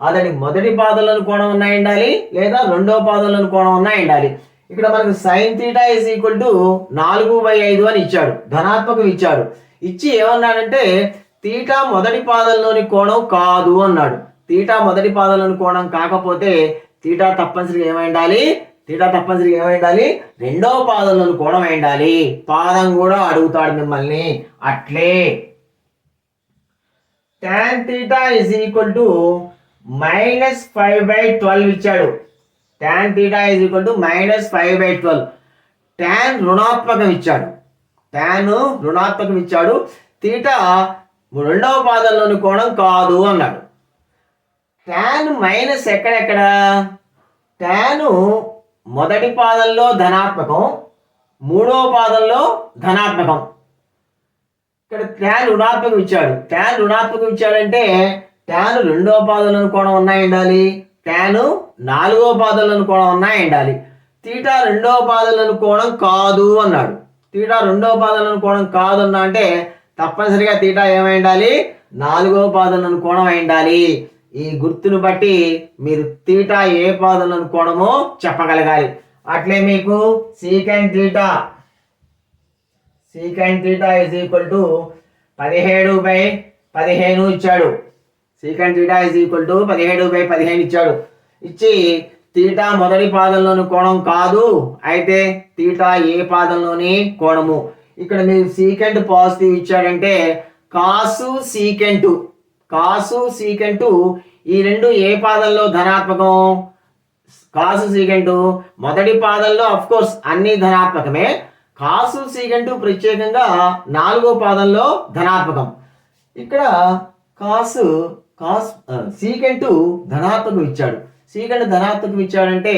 Speaker 1: అతని మొదటి పాదంలోని కోణం ఉన్నాయి ఉండాలి, లేదా రెండవ పాదంలోని కోణం ఉన్నాయి ఉండాలి. ఇక్కడ మనకు sine theta is equal to 4/5 అని ఇచ్చాడు, ధనాత్మకం ఇచ్చాడు. ఇచ్చి ఏమన్నాడంటే థీటా మొదటి పాదంలోని కోణం కాదు అన్నాడు. థీటా మొదటి పాదంలోని కోణం కాకపోతే థీటా తప్పనిసరిగా ఏమై ఉండాలి, థీటా తప్పనిసరిగా ఏమై ఉండాలి, రెండవ పాదంలోని కోణం అయి ఉండాలి. పాదం కూడా అడుగుతాడు మిమ్మల్ని. అట్లే tan theta is equal to -5/12 ఇచ్చాడు. tan theta is equal to -5/12. tan రుణాత్మకం ఇచ్చాడు. tan రుణాత్మకం ఇచ్చాడు. థీటా రెండవ పాదంలోని కోణం కాదు అన్నాడు. tan మైనస్ ఎక్కడెక్కడ, tan మొదటి పాదంలో ధనాత్మకం, మూడవ పాదంలో ధనాత్మకం. ఇక్కడ tan రుణాత్మకం ఇచ్చాడు. tan రుణాత్మకం ఇచ్చాడంటే tan రెండవ పాదంలోని కోణం ఉన్నాయి ఉండాలి, tan నాలుగవ పాదంలోని కోణం ఉన్నాయి ఉండాలి. థీటా రెండవ పాదంలోని కోణం కాదు అన్నాడు. థీటా రెండవ పాదంలోని కోణం కాదు అన్నా అంటే తప్పనిసరిగా థీటా ఏమై ఉండాలి, నాలుగవ పాదంలోని కోణం అయి ఉండాలి. ఈ గుర్తును బట్టి మీరు థీటా ఏ పాదంలోని కోణమో చెప్పగలగాలి. అట్లే మీకు secant theta is equal to 17/15 ఇచ్చాడు. Secant theta is equal to 17/15 ఇచ్చాడు. ఇచ్చి థీటా మొదటి పాదంలోని కోణం కాదు, అయితే థీటా ఏ పాదంలోని కోణము. ఇక్కడ మీరు సీకెంట్ పాజిటివ్ ఇచ్చాడంటే కాసు సీకెంట్ ఈ రెండు ఏ పాదంలో ధనాత్మకం, కాసు సీకెంట్ మొదటి పాదంలో అఫ్ కోర్స్ అన్ని ధనాత్మకమే, కాసు సీకెంట్ ప్రత్యేకంగా నాలుగో పాదంలో ధనాత్మకం. ఇక్కడ సీకెంట్ ధనాత్మకం ఇచ్చాడు. సీకెంట్ ధనాత్మకం ఇచ్చాడంటే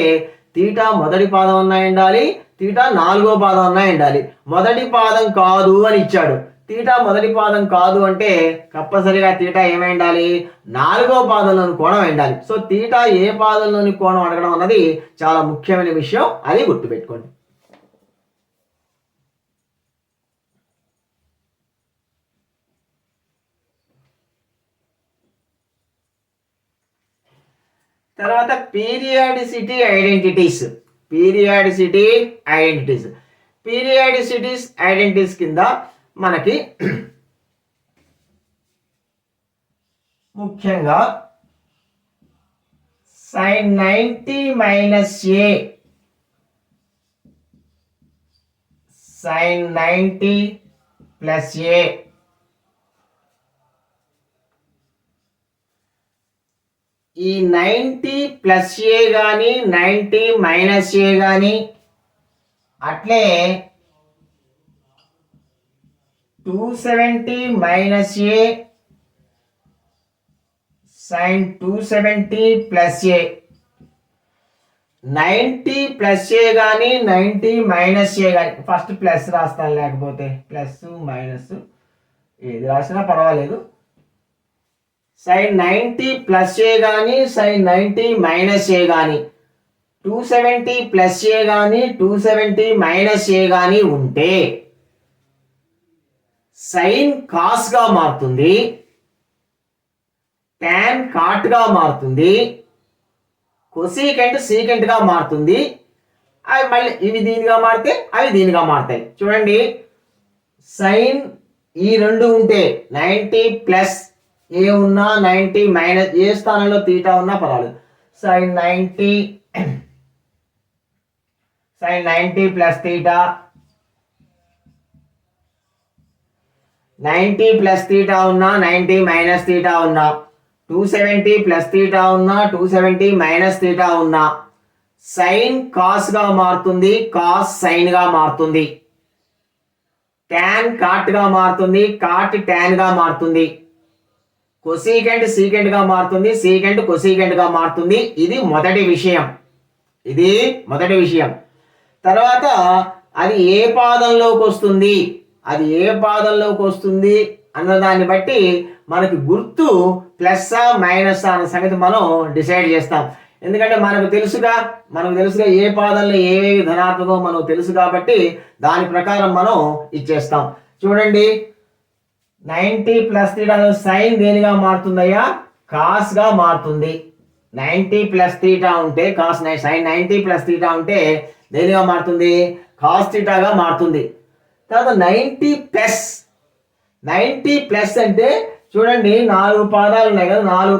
Speaker 1: థీటా మొదటి పాదం అన్నా ఉండాలి, థీటా నాలుగో పాదం అన్నా ఉండాలి. మొదటి పాదం కాదు అని ఇచ్చాడు. థీటా మొదటి పాదం కాదు అంటే తప్పనిసరిగా థీటా ఏమై ఉండాలి, నాలుగో పాదంలోని కోణం ఉండాలి. సో థీటా ఏ పాదంలోని కోణం అడగడం అన్నది చాలా ముఖ్యమైన విషయం, అది గుర్తుపెట్టుకోండి. తర్వాత పీరియాడిసిటీ ఐడెంటిటీస్ కింద మనకి ముఖ్యంగా sin 90 మైనస్ ఏ, sin 90 ప్లస్ ఏ, ఈ 90 ప్లస్ ఏ కానీ 90 మైనస్ ఏ కానీ అట్లే 270 మైనస్ ఏ, sin 270 ప్లస్ ఏ 90 ప్లస్ ఏ కానీ 90 మైనస్ ఏ కానీ ఫస్ట్ ప్లస్ రాస్తాను, లేకపోతే ప్లస్ మైనస్ ఏది రాసినా పర్వాలేదు. sin 90 ప్లస్ ఏ కానీ sin 90 మైనస్ ఏ కానీ 270 ప్లస్ ఏ కానీ 270 మైనస్ ఏ కానీ ఉంటే సైన్ కాస్ గా మారుతుంది, tan కాట్ గా మారుతుంది, కొసీకెంట్ సీకెంట్ గా మారుతుంది. అవి మళ్ళీ ఇవి దీనిగా మారితే అవి దీనిగా మారుతాయి. చూడండి, సైన్ ఈ రెండు ఉంటే 90 ప్లస్ ఏ ఉన్నా 90 మైనస్ ఏ స్థానంలో తీటా ఉన్నా పర్వాలేదు. Sine 90 plus theta 90 plus theta ఉన్నా 90 మైనస్ తీటా ఉన్నా 270 ప్లస్ తీటా ఉన్నా 270 మైనస్ తీటా ఉన్నా సైన్ కాస్ గా మారుతుంది, కాస్ సైన్ గా మారుతుంది, tan కాట్ గా మారుతుంది, కాట్ tan గా మారుతుంది, కొసీకెంట్ సీకెంట్ గా మారుతుంది, సీకెంట్ కొసీకెంట్ గా మారుతుంది. ఇది మొదటి విషయం. తర్వాత అది ఏ పాదంలోకి వస్తుంది అన్న దాన్ని బట్టి మనకి గుర్తు ప్లస్సా మైనస్ అన్న సంగతి మనం డిసైడ్ చేస్తాం. ఎందుకంటే మనకు తెలుసుగా ఏ పాదంలో ఏవేవి ధనాత్మకం మనకు తెలుసు కాబట్టి దాని ప్రకారం మనం ఇచ్చేస్తాం. చూడండి, 90 ప్లస్ తీటా సైన్ దేనిగా మారుతుందయ్యా? కాస్ గా మారుతుంది. 90 ప్లస్ తీటా ఉంటే కాస్ సైన్ 90 ప్లస్ తీటా ఉంటే దేనిగా మారుతుంది? కాస్ తీటాగా మారుతుంది. తర్వాత 90 ప్లస్ అంటే చూడండి, 4 పాదాలు ఉన్నాయి కదా, 4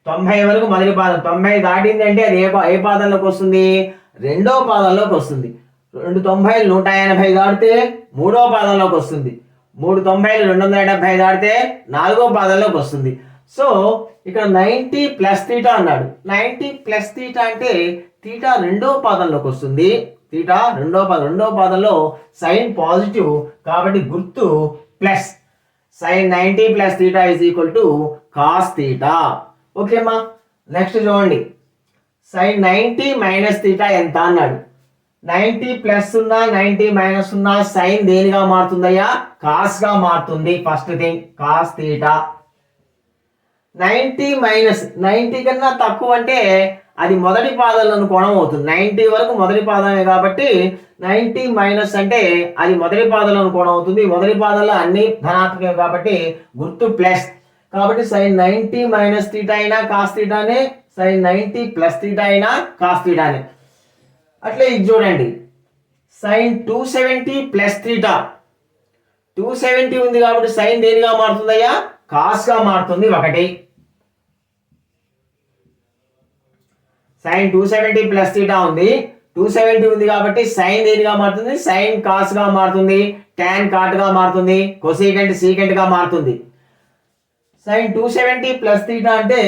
Speaker 1: 90 వరకు మొదటి పాదం. 90 దాటింది అంటే అది ఏ పాదంలోకి వస్తుంది? రెండో పాదంలోకి వస్తుంది. 2 90 180 దాటితే మూడో పాదంలోకి వస్తుంది. 3 90 270 దాటితే నాలుగో పాదంలోకి వస్తుంది. సో ఇక్కడ 90 ప్లస్ తీటా అన్నాడు. 90 ప్లస్ తీటా అంటే తీటా రెండో పాదంలోకి వస్తుంది. తీటా రెండో పాదంలో సైన్ పాజిటివ్ కాబట్టి గుర్తు plus. Sine 90 plus theta is equal to cos theta. ఓకేమ్మా, నెక్స్ట్ చూడండి, సైన్ 90 మైనస్ తీటా ఎంత అన్నాడు. 90 ప్లస్ ఉన్నా 90 మైనస్ ఉన్నా సైన్ దేనిగా మారుతుందయ్యా? కాస్ గా మారుతుంది. First thing cos theta. 90 minus 90 కన్నా తక్కువ అంటే అది మొదటి పాదంలోని కోణం అవుతుంది. 90 వరకు మొదటి పాదమే కాబట్టి 90 మైనస్ అంటే అది మొదటి పాదంలోని కోణం అవుతుంది. మొదటి పాదంలో అన్ని ధనాత్మకం కాబట్టి గుర్తు ప్లస్. కాబట్టి సైన్ 90 మైనస్ తీటా అయినా కాస్ తీటానే, సైన్ 90 ప్లస్ తీటా అయినా కాస్ తీటానే. అట్లే ఇది చూడండి, సైన్ 270 ప్లస్ తీటా 270 ఉంది కాబట్టి సైన్ దేనిగా మారుతుందయ్యా? కాస్ గా మారుతుంది. ఒకటి సైన్ 270 ప్లస్ తీటా ఉంది, 270 ఉంది కాబట్టి సైన్ దేనిగా మారుతుంది? సైన్ కాస్ గా మారుతుంది, tan కాట్ గా మారుతుంది, కొసీకెంట్ సీకెంట్ గా మారుతుంది. సైన్ 270 ప్లస్ తీటా అంటే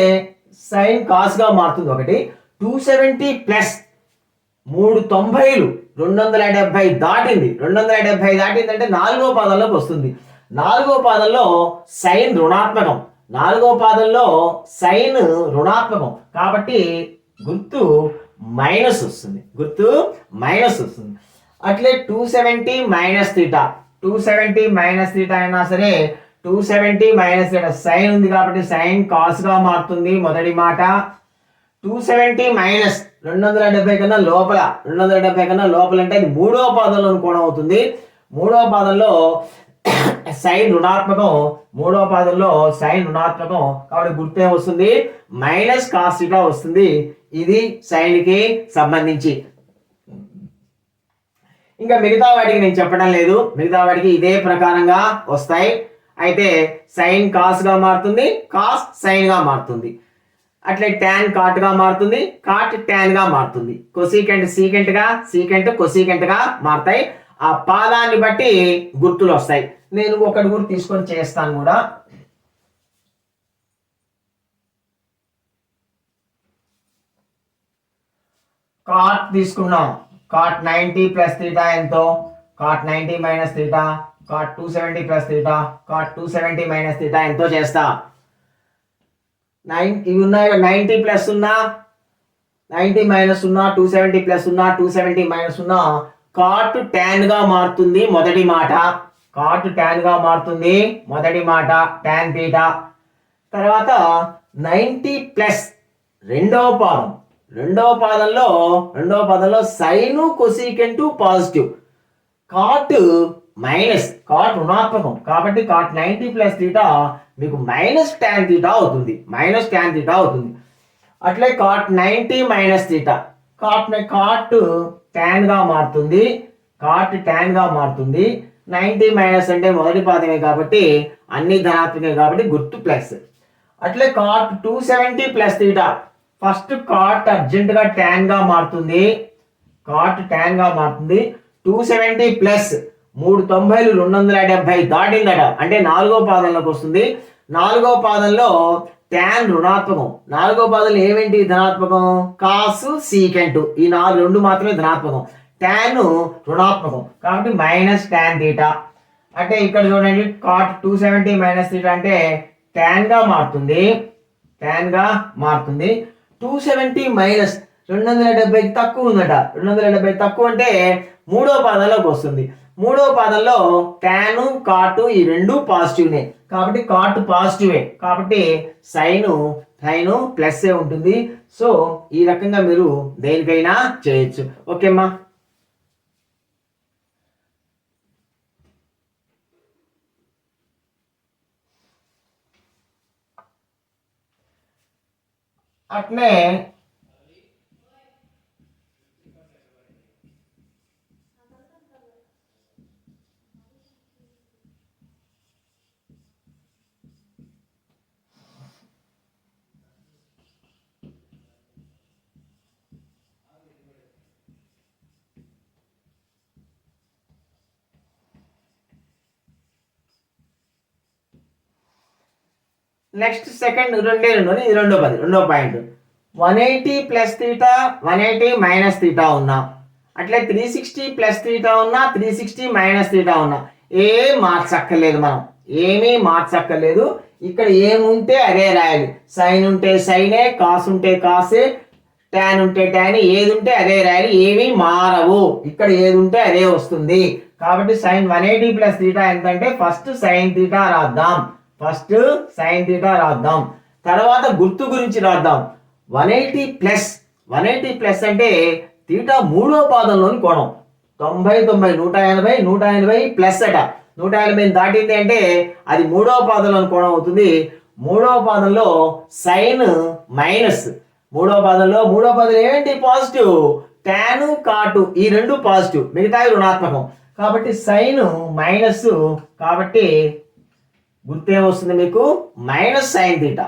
Speaker 1: సైన్ కాస్ గా మారుతుంది. ఒకటి 270 ప్లస్ 390 270 దాటింది. 270 దాటింది అంటే నాలుగో పాదంలోకి వస్తుంది. నాలుగో పాదంలో సైన్ రుణాత్మకం. కాబట్టి గుర్తు మైనస్ వస్తుంది. అట్లే 270 మైనస్ తీటా 270 మైనస్ తీటా అయినా సరే 270 మైనస్ తీటా సైన్ ఉంది కాబట్టి సైన్ కాస్ గా మారుతుంది. మొదటి మాట. 270 మైనస్ 270 కన్నా లోపల, 270 కన్నా లోపల అంటే అది మూడో పాదంలో కోణం అవుతుంది. మూడో పాదంలో సైన్ రుణాత్మకం. కాబట్టి గుర్తు వస్తుంది మైనస్ కాస్ తీటా వస్తుంది. ఇది సైన్ కి సంబంధించి. ఇంకా మిగతా వాటికి నేను చెప్పడం లేదు, మిగతా వాటికి ఇదే ప్రకారంగా వస్తాయి. అయితే సైన్ కాస్ గా మారుతుంది, కాస్ సైన్ గా మారుతుంది. అట్లే tan కాట్ గా మారుతుంది, కాట్ tan గా మారుతుంది. కొసీకెంట్ సీకెంట్ గా, సీకెంట్ కొసీకెంట్ గా మారుతాయి. ఆ పాదాన్ని బట్టి గుర్తులు వస్తాయి. నేను ఒకటి కూడా తీసుకొని చేస్తాను కూడా. కాట్ తీసుకున్నాం. కాట్ 90 ప్లస్ తీటా ఎంతో? Cot 90 minus theta, cot 270 plus theta, cot 270 minus theta ఎంతో చేస్తా. ఇవి ఉన్నాయి, 90 ప్లస్ ఉన్నా 90 మైనస్ ఉన్నా 270 ప్లస్ ఉన్నా 270 మైనస్ ఉన్నా కాట్ టాన్ గా మారుతుంది మొదటి మాట. కాట్ టాన్ గా మారుతుంది మొదటి మాట, టాన్ తీటా. తర్వాత 90 ప్లస్ రెండవ పాదం, రెండవ పాదంలో sine cosecant positive, cot minus, cot రుణాత్మకం కాబట్టి కాట్ 90 ప్లస్ తీటా మీకు మైనస్ టాన్ తీటా అవుతుంది, మైనస్ టాన్ తీటా అవుతుంది. అట్లే cot 90 minus theta, cot tan గా మారుతుంది, కాట్ టాన్ గా మారుతుంది. 90 మైనస్ అంటే మొదటి పాదమే కాబట్టి అన్ని ధనాత్మకే కాబట్టి గుర్తు ప్లస్. అట్లే cot 270 plus theta, first cot అర్జెంట్ గా టాన్ గా మారుతుంది, కాట్ టాన్ గా మారుతుంది. 270 ప్లస్ 390 270 దాటిందట అంటే నాలుగో పాదంలోకి వస్తుంది. నాలుగో పాదంలో టాన్ రుణాత్మకం, నాలుగో పాదంలో ఏమేంటి ధనాత్మకం, కాసు సీకెంట్, ఈ రెండు మాత్రమే ధనాత్మకం, టాన్ రుణాత్మకం కాబట్టి మైనస్ టాన్ తీటా. అంటే ఇక్కడ చూడండి కాట్ 270 మైనస్ తీటా అంటే టాన్ గా మారుతుంది, టాన్ గా మారుతుంది. 270 మైనస్ 270 తక్కువ ఉందట, 270 తక్కువ అంటే మూడో పాదంలోకి వస్తుంది. మూడో పాదంలో టాను కాటు ఈ రెండు పాజిటివ్నే కాబట్టి కాట్ పాజిటివే కాబట్టి సైను ప్లస్ ఏ ఉంటుంది. సో ఈ రకంగా మీరు దేనికైనా చేయొచ్చు. ఓకేమ్మా. అట్లే నెక్స్ట్ సెకండ్ రెండో point 180 plus theta 180 minus theta ఉన్నా, అట్లే 360 ప్లస్ తీటా ఉన్నా 360 మైనస్ తీటా ఉన్నా ఏం మార్చక్కర్లేదు, మనం ఏమీ మార్చక్కర్లేదు. ఇక్కడ ఏముంటే అదే రాయాలి, సైన్ ఉంటే సైనే, కాస్ ఉంటే కాసే, టాన్ ఉంటే టాన్, ఏది ఉంటే అదే రాయాలి, ఏమీ మారవు. ఇక్కడ ఏది ఉంటే అదే వస్తుంది కాబట్టి సైన్ 180 ప్లస్ తీటా ఎంతంటే ఫస్ట్ సైన్ తీటా రాద్దాం, ఫస్ట్ సైన్ తీటా రాద్దాం. తర్వాత గుర్తు గురించి రాద్దాం. 180 ప్లస్ అంటే తీటా మూడో పాదంలోని కోణం, 90 180 ప్లస్ అట, 180 దాటింది అంటే అది మూడో పాదంలోని కోణం అవుతుంది. మూడో పాదంలో సైన్ మైనస్, మూడో పాదంలో ఏంటి పాజిటివ్, టాను కాటు ఈ రెండు పాజిటివ్, మిగతావి రుణాత్మకం కాబట్టి సైన్ మైనస్, కాబట్టి గుర్తేమొస్తుంది మీకు మైనస్ సైన్ తీటా.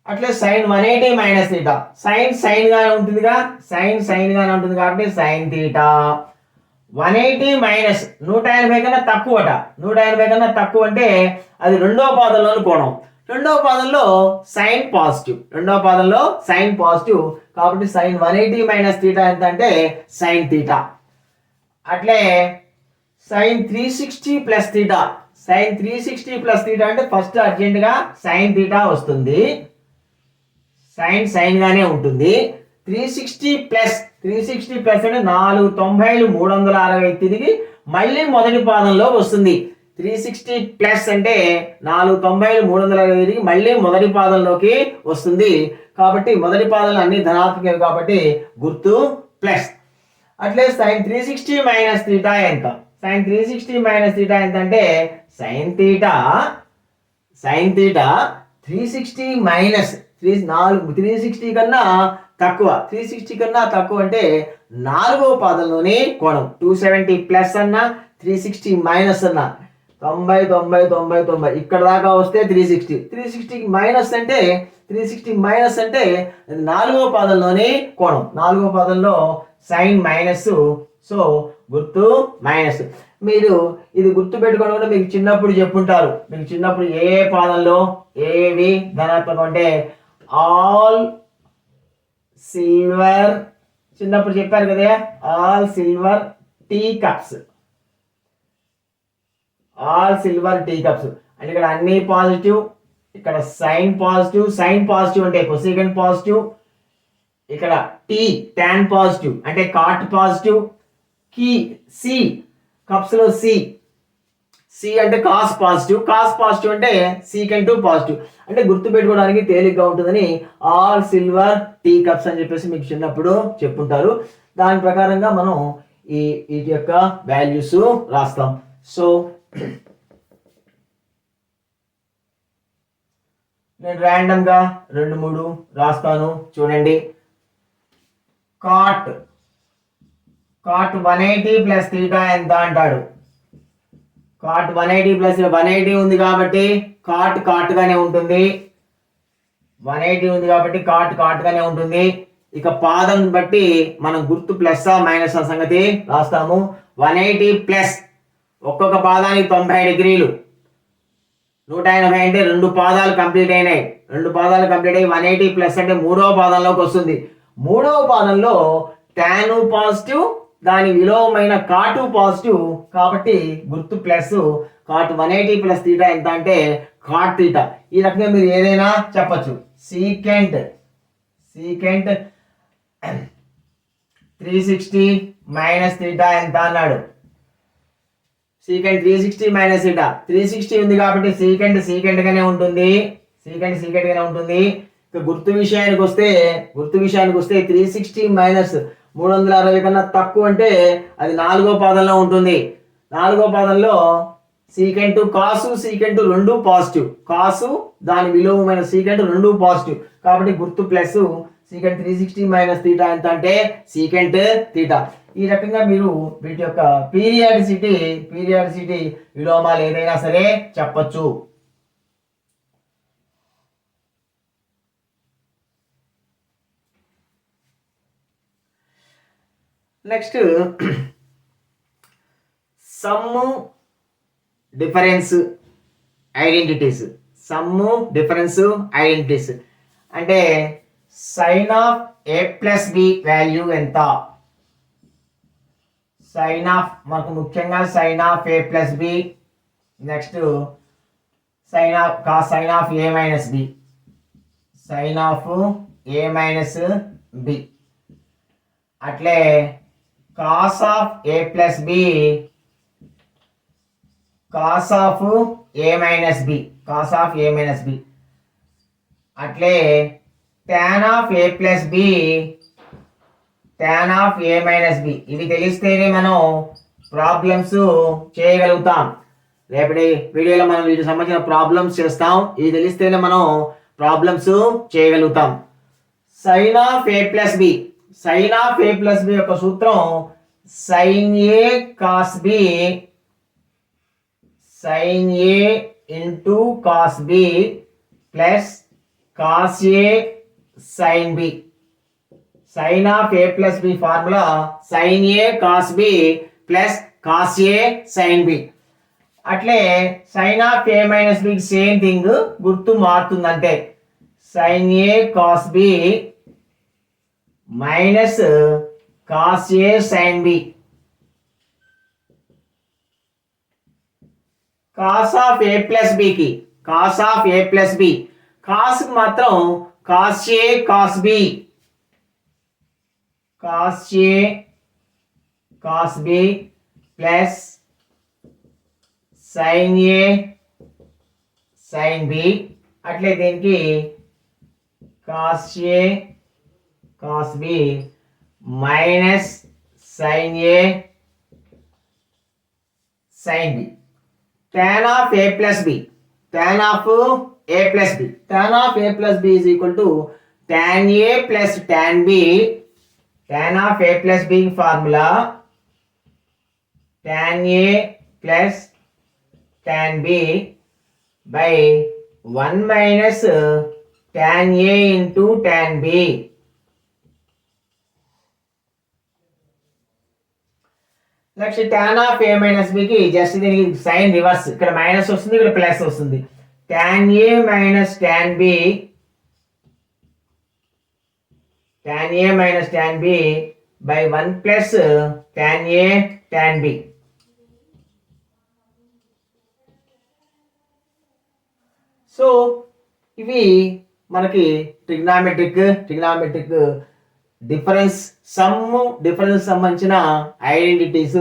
Speaker 1: అట్లే సైన్ 180 మైనస్ తీటా, సైన్ గానే ఉంటుందిగా, సైన్ గానే ఉంటుంది కాబట్టి సైన్ తీటా. 180 మైనస్ 180 కన్నా తక్కువట, 180 కన్నా తక్కువ అంటే అది రెండో పాదంలోని కోణం, రెండో పాదంలో సైన్ పాజిటివ్, కాబట్టి సైన్ 180 మైనస్ తీటా ఎంత అంటే సైన్ తీటా. అట్లే sine 360 plus theta, sine 360 plus theta అంటే ఫస్ట్ అర్జెంటుగా సైన్ తీటా వస్తుంది, సైన్ గానే ఉంటుంది. 360 ప్లస్ అంటే 490 360 తిరిగి మళ్ళీ మొదటి పాదంలో వస్తుంది. 360 ప్లస్ అంటే 490 360 తిరిగి మళ్ళీ మొదటి పాదంలోకి వస్తుంది కాబట్టి మొదటి పాదంలో అన్ని ధనాత్మకం కాబట్టి గుర్తు ప్లస్. అట్లే సైన్ 360 మైనస్ తీటా ఎంత, సైన్ 360 మైనస్ తీటా ఎంత అంటే సైన్ తీటా 360 మైనస్ 360 కన్నా తక్కువ, 360 కన్నా తక్కువ అంటే నాలుగో పాదంలోని కోణం, 270 ప్లస్ అన్నా 360 మైనస్ అన్నా 90 ఇక్కడ దాకా వస్తే 360 మైనస్ అంటే 360 మైనస్ అంటే నాలుగో పాదంలోని కోణం, నాలుగో పాదంలో సైన్ మైనస్, సో గుర్తు మైనస్. మీరు ఇది గుర్తు పెట్టుకోవడం కూడా మీకు చిన్నప్పుడు చెప్పుంటారు, మీకు చిన్నప్పుడు ఏ పాదంలో ఏవి ధనాత్మకం అంటే ఆల్ సిల్వర్, చిన్నప్పుడు చెప్పారు కదా, ఆల్ సిల్వర్ టీ కప్స్ అంటే ఇక్కడ అన్ని పాజిటివ్, ఇక్కడ సైన్ పాజిటివ్ అంటే కొసీకెంట్ పాజిటివ్, ఇక్కడ టీ టాన్ పాజిటివ్ అంటే కాట్ పాజిటివ్, కి సి కప్స్ లో సి అంటే కాస్ పాజిటివ్ అంటే సీకెంట్ పాజిటివ్. అంటే గుర్తు పెట్టుకోవడానికి తేలిగ్గా ఉంటుందని ఆల్ సిల్వర్ టీ కప్స్ అని చెప్పేసి మీకు చిన్నప్పుడు చెప్పుంటారు. దాని ప్రకారంగా మనం వీటి యొక్క వాల్యూస్ రాస్తాం. సో నేను ర్యాండమ్ గా 2-3 రాస్తాను చూడండి. కాట్ 180 ప్లస్ తీటా ఎంత అంటాడు. కాట్ 180 ప్లస్ 180 ఉంది కాబట్టి కాట్ గానే ఉంటుంది. 180 ఉంది కాబట్టి కాట్ గానే ఉంటుంది. ఇక పాదం బట్టి మనం గుర్తు ప్లస్ మైనస్ సంగతి రాస్తాము. 180 ప్లస్ ఒక్కొక్క పాదానికి 90 డిగ్రీలు, 180 అంటే 2 పాదాలు కంప్లీట్ అయినాయి. 2 పాదాలు కంప్లీట్ అయ్యి 180 ప్లస్ అంటే 3వ పాదంలోకి వస్తుంది. 3వ పాదంలో టాను పాజిటివ్, దాని విలోమైన కాటు పాజిటివ్ కాబట్టి గుర్తు ప్లస్. కాట్ 180 ప్లస్ తీటా ఎంత అంటే కాట్ తీటా. ఈ రకంగా మీరు ఏదైనా చెప్పచ్చు. సీకెంట్ 360 మైనస్ తీటా ఎంత అన్నాడు. సీకెంట్ 360 మైనస్ తీటా, 360 ఉంది కాబట్టి సీకెంట్ గానే ఉంటుంది. ఇక గుర్తు విషయానికి వస్తే 360 మైనస్ 360 కన్నా తక్కువ అంటే అది 4వ పాదంలో ఉంటుంది. 4వ పాదంలో సీకెంట్ సీకెంట్ 2 పాజిటివ్, దాని విలోమైన సీకెంట్ 2 పాజిటివ్ కాబట్టి గుర్తు ప్లస్. సీకెంట్ 360 మైనస్ తీటా ఎంత అంటే సీకెంట్ తీటా. ఈ రకంగా మీరు వీటి యొక్క పీరియాడిసిటీ విలోమాలు ఏదైనా సరే చెప్పచ్చు. నెక్స్ట్ సమ్ డిఫరెన్స్ ఐడెంటిటీస్ అంటే sine of A plus B value ఎంత. మనకు ముఖ్యంగా sine of A plus B, next sine of A minus B, అట్లే cos of A plus B, cos of A minus B, అట్లే tan of A plus B, tan of A minus B. ఇవి తెలిస్తేనే మనం problems చేయగలుగుతాం. రేపటి వీడియోలో మనం వీటికి సంబంధించిన ప్రాబ్లమ్స్ చేస్తాం. ఇవి తెలిస్తేనే మనం ప్రాబ్లమ్స్ చేయగలుగుతాం. Sine of A plus B యొక్క సూత్రం sine A cos B, sine A into cos B plus cos A sine B. Sine of A plus B formula sine A cos B plus cos A sine B. అట్లే sine of A minus B same thing, గుర్తు మారుతుందంటే sine A cos B minus cos A sine B. Cos of A plus బికి cos మాత్రం cos A cos B, plus sine A sine B. అట్లే దీనికి cos A cos B minus sine A sine B. tan of a plus b is equal to tan a plus tan b. tan of a plus b formula tan a plus tan b by 1 minus tan a into tan b. Next tan of A minus బికి just దీనికి sign reverse, ఇక్కడ minus వస్తుంది, ఇక్కడ plus వస్తుంది. tan a minus tan b, by 1 plus tan a tan b. So ఇవి మనకి trigonometric difference సంబంధించిన identities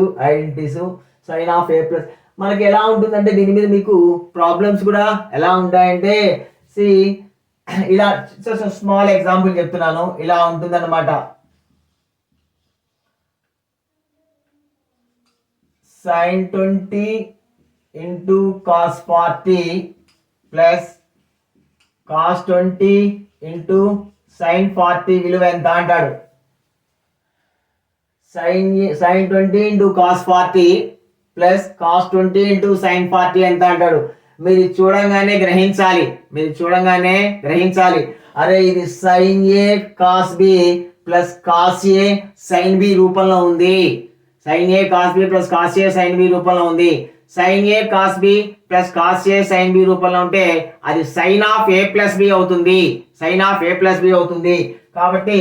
Speaker 1: sine of A plus మనకి ఎలా ఉంటుందంటే దీని మీద మీకు ప్రాబ్లమ్స్ కూడా ఎలా ఉంటాయంటే సి ఇలా స్మాల్ ఎగ్జాంపుల్ చెప్తున్నాను, ఇలా ఉంటుందన్నమాట. sin 20 into cos 40 plus cos 20 into sin 40 విలువ ఎంత అంటాడు. sin 20 into cos 40 plus cos 20 into sin 40 ఎంత అంటాడు. మీరు చూడంగానే గ్రహించాలి. అరే ఇది sin a cos b plus cos a sin b రూపంలో ఉంది. sin a cos b plus cos a sin b రూపంలో ఉంది. sin a cos b plus cos a sin b రూపంలో ఉంటే అది sin of a plus b అవుతుంది. కాబట్టి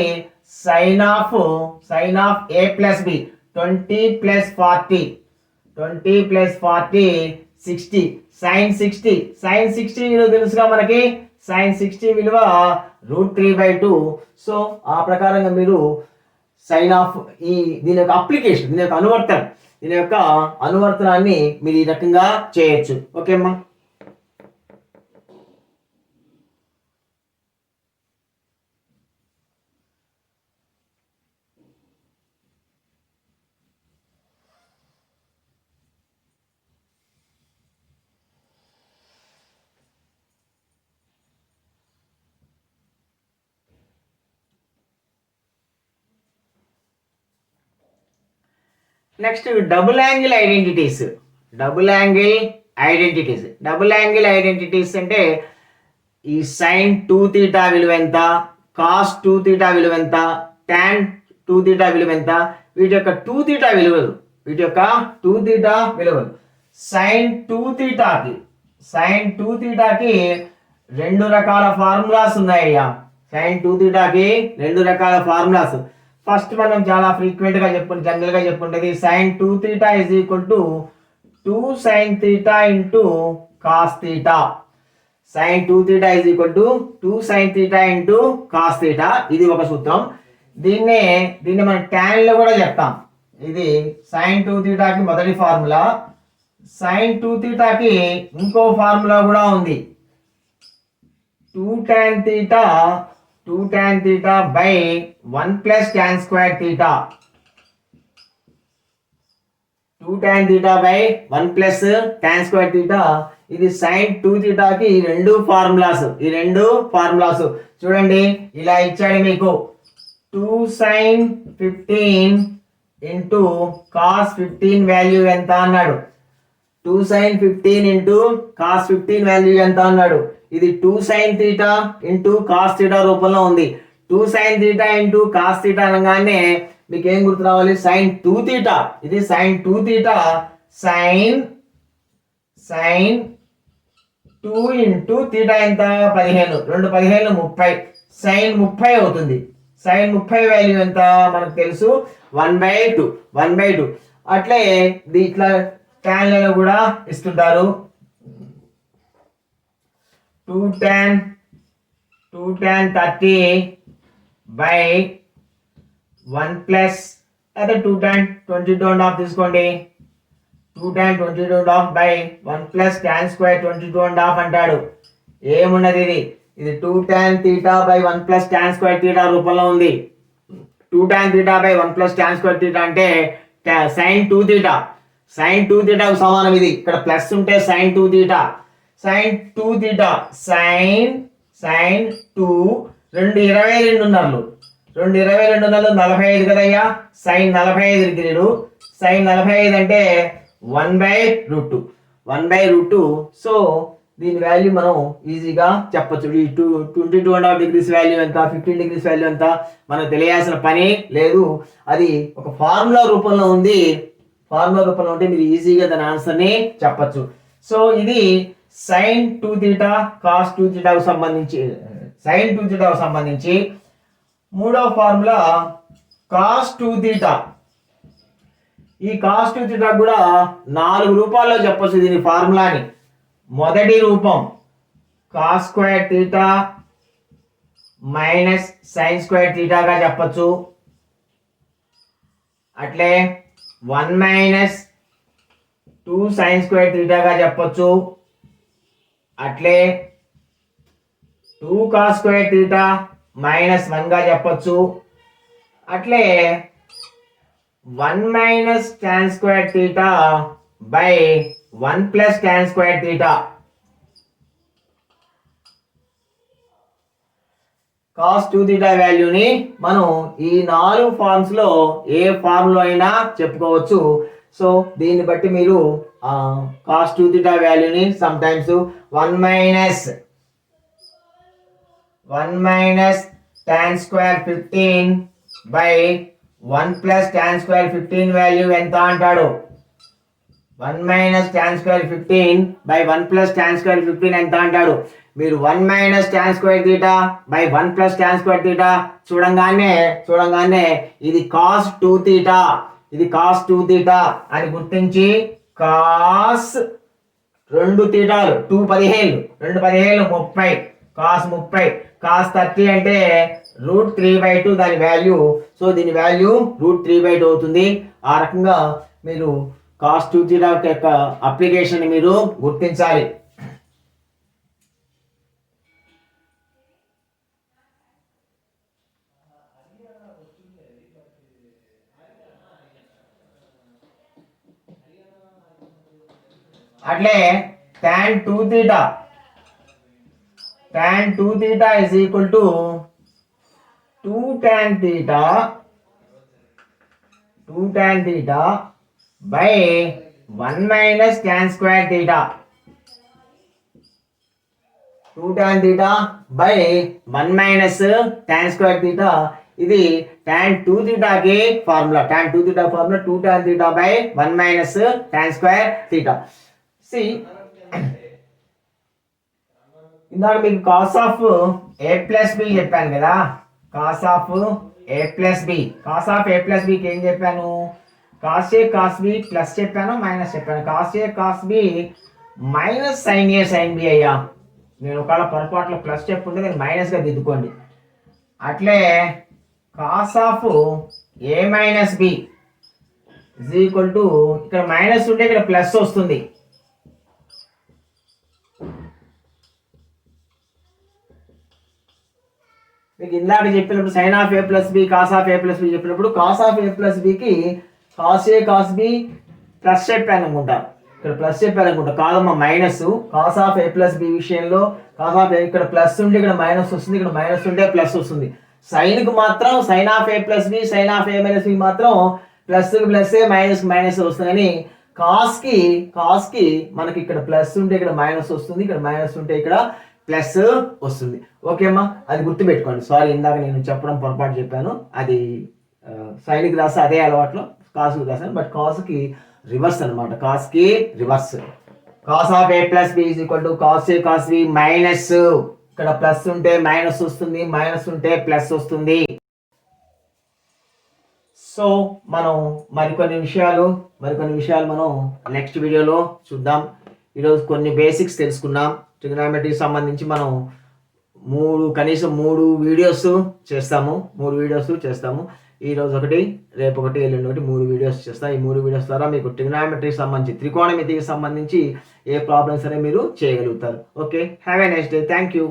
Speaker 1: sin of a plus b 20 plus 40 60 sin 60 విలువ తెలుసుగా మనకి. sin 60 విలువ √3/2. సో ఆ ప్రకారంగా మీరు సైన్ ఆఫ్ దీని యొక్క అప్లికేషన్, దీని యొక్క అనువర్తనాన్ని మీరు ఈ రకంగా చేయొచ్చు. ఓకే అమ్మా. నెక్స్ట్ డబుల్ యాంగిల్ ఐడెంటిటీస్ అంటే ఈ sin 2θ విలువ ఎంత, cos 2θ విలువ ఎంత, tan 2θ విలువ ఎంత, వీటి యొక్క 2θ విలువలు sin 2θకి రెండు రకాల ఫార్ములాస్ ఉన్నాయ్యా. sin 2θకి రెండు రకాల ఫార్ములాస్. ఫస్ట్ మనం చాలా ఫ్రీక్వెంట్ గా జనరల్ గా చెప్పుకుంటది sin 2θ is equal to 2 sin θ into cos θ. sin 2θ is equal to 2 sin θ into cos θ. ఇది ఒక సూత్రం. దీన్ని మనం tan లో కూడా చెప్తాం. ఇది sin 2θ కి మొదటి ఫార్ములా. sin 2θ కి ఇంకో ఫార్ములా కూడా ఉంది. 2 tan θ by 1 plus tan square theta. 2 tan θ by 1 plus tan square theta. ఇది sin 2θ కి ఈ రెండు ఫార్ములాస్ చూడండి. ఇలా ఇచ్చాడు మీకు 2 sin 15 into cos 15 వాల్యూ ఎంత అన్నాడు. 2 sin 15 into cos 15 వాల్యూ ఎంత అన్నాడు. ఇది 2 sin θ into cos θ రూపంలో ఉంది. 2 sin θ into cos θ అనగానే మీకు ఏం గుర్తు రావాలి, sin 2θ. ఇది sin 2θ sin 2 into θ ఎంత 15, 2 15 30, sin 30 అవుతుంది. sin 30 వాల్యూ ఎంత మనకు తెలుసు 1/2. అట్లే ఇట్లా tan లలో కూడా ఇస్తుంటారు. 2 tan 30 by 1 plus అదే 2 tan 22.5 తీసుకోండి. 2 tan 22.5 by 1 plus tan square 22.5 అంటాడు. ఏమున్నది ఇది 2 tan θ by 1 plus tan square θ రూపంలో ఉంది. 2 tan θ by 1 plus tan square θ అంటే sin 2θ. sin 2θ కు సమానం. ఇది ఇక్కడ ప్లస్ ఉంటే sin 2θ. sin 2θ sin 2 22 45 కదయ్యా. sin 45 డిగ్రీలు. sin 45 అంటే 1/√2. సో దీని వాల్యూ మనం ఈజీగా చెప్పచ్చు. ఈ 22.5 డిగ్రీస్ వాల్యూ ఎంత, 15 డిగ్రీస్ వాల్యూ ఎంత మనకు తెలియాల్సిన పని లేదు. అది ఒక ఫార్ములా రూపంలో ఉంది. ఉంటే మీరు ఈజీగా దాని ఆన్సర్ని చెప్పచ్చు. సో ఇది sin 2θ cos 2θ కు సంబంధించి మూడవ ఫార్ములా cos 2θ. ఈ cos 2θ కూడా 4 రూపాల్లో చెప్పొచ్చు దీని ఫార్ములాని. మొదటి రూపం cos square theta minus sine square థీటాగా చెప్పచ్చు. అట్లే 1 మైనస్ 2 సైన్ స్క్వేర్ థీటాగా చెప్పచ్చు. అట్లే 2 కాస్ స్క్వేర్ థీటా మైనస్ 1గా చెప్పచ్చు. అట్లే 1 minus tan square theta by 1 plus tan square theta. Cos 2 theta వాల్యూని మనం ఈ 4 ఫార్మ్స్ లో ఏ ఫార్మ్ లో అయినా చెప్పుకోవచ్చు. సో దీన్ని బట్టి మీరు కాస్ 2 థీటా వాల్యూని some times 1 minus tan square 15 by 1 plus tan square 15 value ఎంత అంటాడు. 1 minus tan square 15 by 1 plus tan square 15 ఎంత అంటాడు. మీరు 1 minus tan square theta by 1 plus tan square theta చూడంగానే ఇది కాస్ 2 థీటా, ఇది కాస్ 2 థీటా అని గుర్తించి కాస్ 2 థీటాలు 2 15 30 కాస్ 30 కాస్ 30 అంటే √3/2 దాని వాల్యూ. సో దీని వాల్యూ √3/2 అవుతుంది. ఆ రకంగా మీరు కాస్ 2 థీటా యొక్క అప్లికేషన్ మీరు గుర్తించాలి. అట్లే tan 2 theta is equal to 2 tan theta by 1 minus tan square theta. 2 tan theta by 1 minus tan square theta. ఇది tan 2 థీటాకి formula. 2 tan theta by 1 minus tan square theta. ఇందాక మీకు cos of A plus B చెప్పాను కదా. Cos of A plus బికి ఏం చెప్పాను. Cos A cos B plus చెప్పాను, మైనస్ చెప్పాను. Cos A cos B minus sine A sine B అయ్యా. నేను ఒకవేళ పొరపాట్లో ప్లస్ చెప్పుంటే నేను మైనస్గా దిద్దుకోండి. అట్లే cos of A minus B is equal to, ఇక్కడ మైనస్ ఉంటే ఇక్కడ ప్లస్ వస్తుంది. మీకు ఇందాక చెప్పినప్పుడు sine of A plus B cos of A plus B చెప్పినప్పుడు కాస్ ఆఫ్ ఏ ప్లస్ బికి cos A cos B plus చెప్పాను అనుకుంటా. ఇక్కడ ప్లస్ చెప్పాను అనుకుంటా. కాదమ్మా minus. Cos of A plus B విషయంలో కాస్ ఆఫ్ ఏ ఇక్కడ ప్లస్ ఉంటే ఇక్కడ మైనస్ వస్తుంది, ఇక్కడ మైనస్ ఉంటే ప్లస్ వస్తుంది. సైన్కి మాత్రం sine of A plus B sine of A minus B మాత్రం ప్లస్కి ప్లస్ మైనస్ వస్తుంది. కానీ కాస్కి మనకి ఇక్కడ ప్లస్ ఉంటే ఇక్కడ మైనస్ వస్తుంది, ఇక్కడ మైనస్ ఉంటే ఇక్కడ ప్లస్ వస్తుంది. ఓకే అమ్మా, అది గుర్తుపెట్టుకోండి. సారీ, ఇందాక నేను చెప్పడం పొరపాటు చెప్పాను. అది సైన్కి రాస్తే అదే అలవాట్లో కాస్కి రాశాను, బట్ కాస్కి రివర్స్ అనమాట. కాస్కి reverse. Cos of A plus B is equal to cos A cos B minus, ఇక్కడ ప్లస్ ఉంటే మైనస్ వస్తుంది, మైనస్ ఉంటే ప్లస్ వస్తుంది. సో మనం మరికొన్ని విషయాలు మనం నెక్స్ట్ వీడియోలో చూద్దాం. ఈరోజు కొన్ని బేసిక్స్ తెలుసుకున్నాం. ట్రిగనామెట్రీకి సంబంధించి మనం కనీసం 3 వీడియోస్ చేస్తాము. ఈరోజు ఒకటి, రేపు ఒకటి, ఎల్లుండి ఒకటి, 3 వీడియోస్ చేస్తాం. ఈ 3 వీడియోస్ ద్వారా మీకు ట్రిగనామెట్రీకి సంబంధించి త్రికోణమితికి సంబంధించి ఏ ప్రాబ్లమ్స్ అనేవి మీరు చేయగలుగుతారు. Okay, have a nice day. Thank you.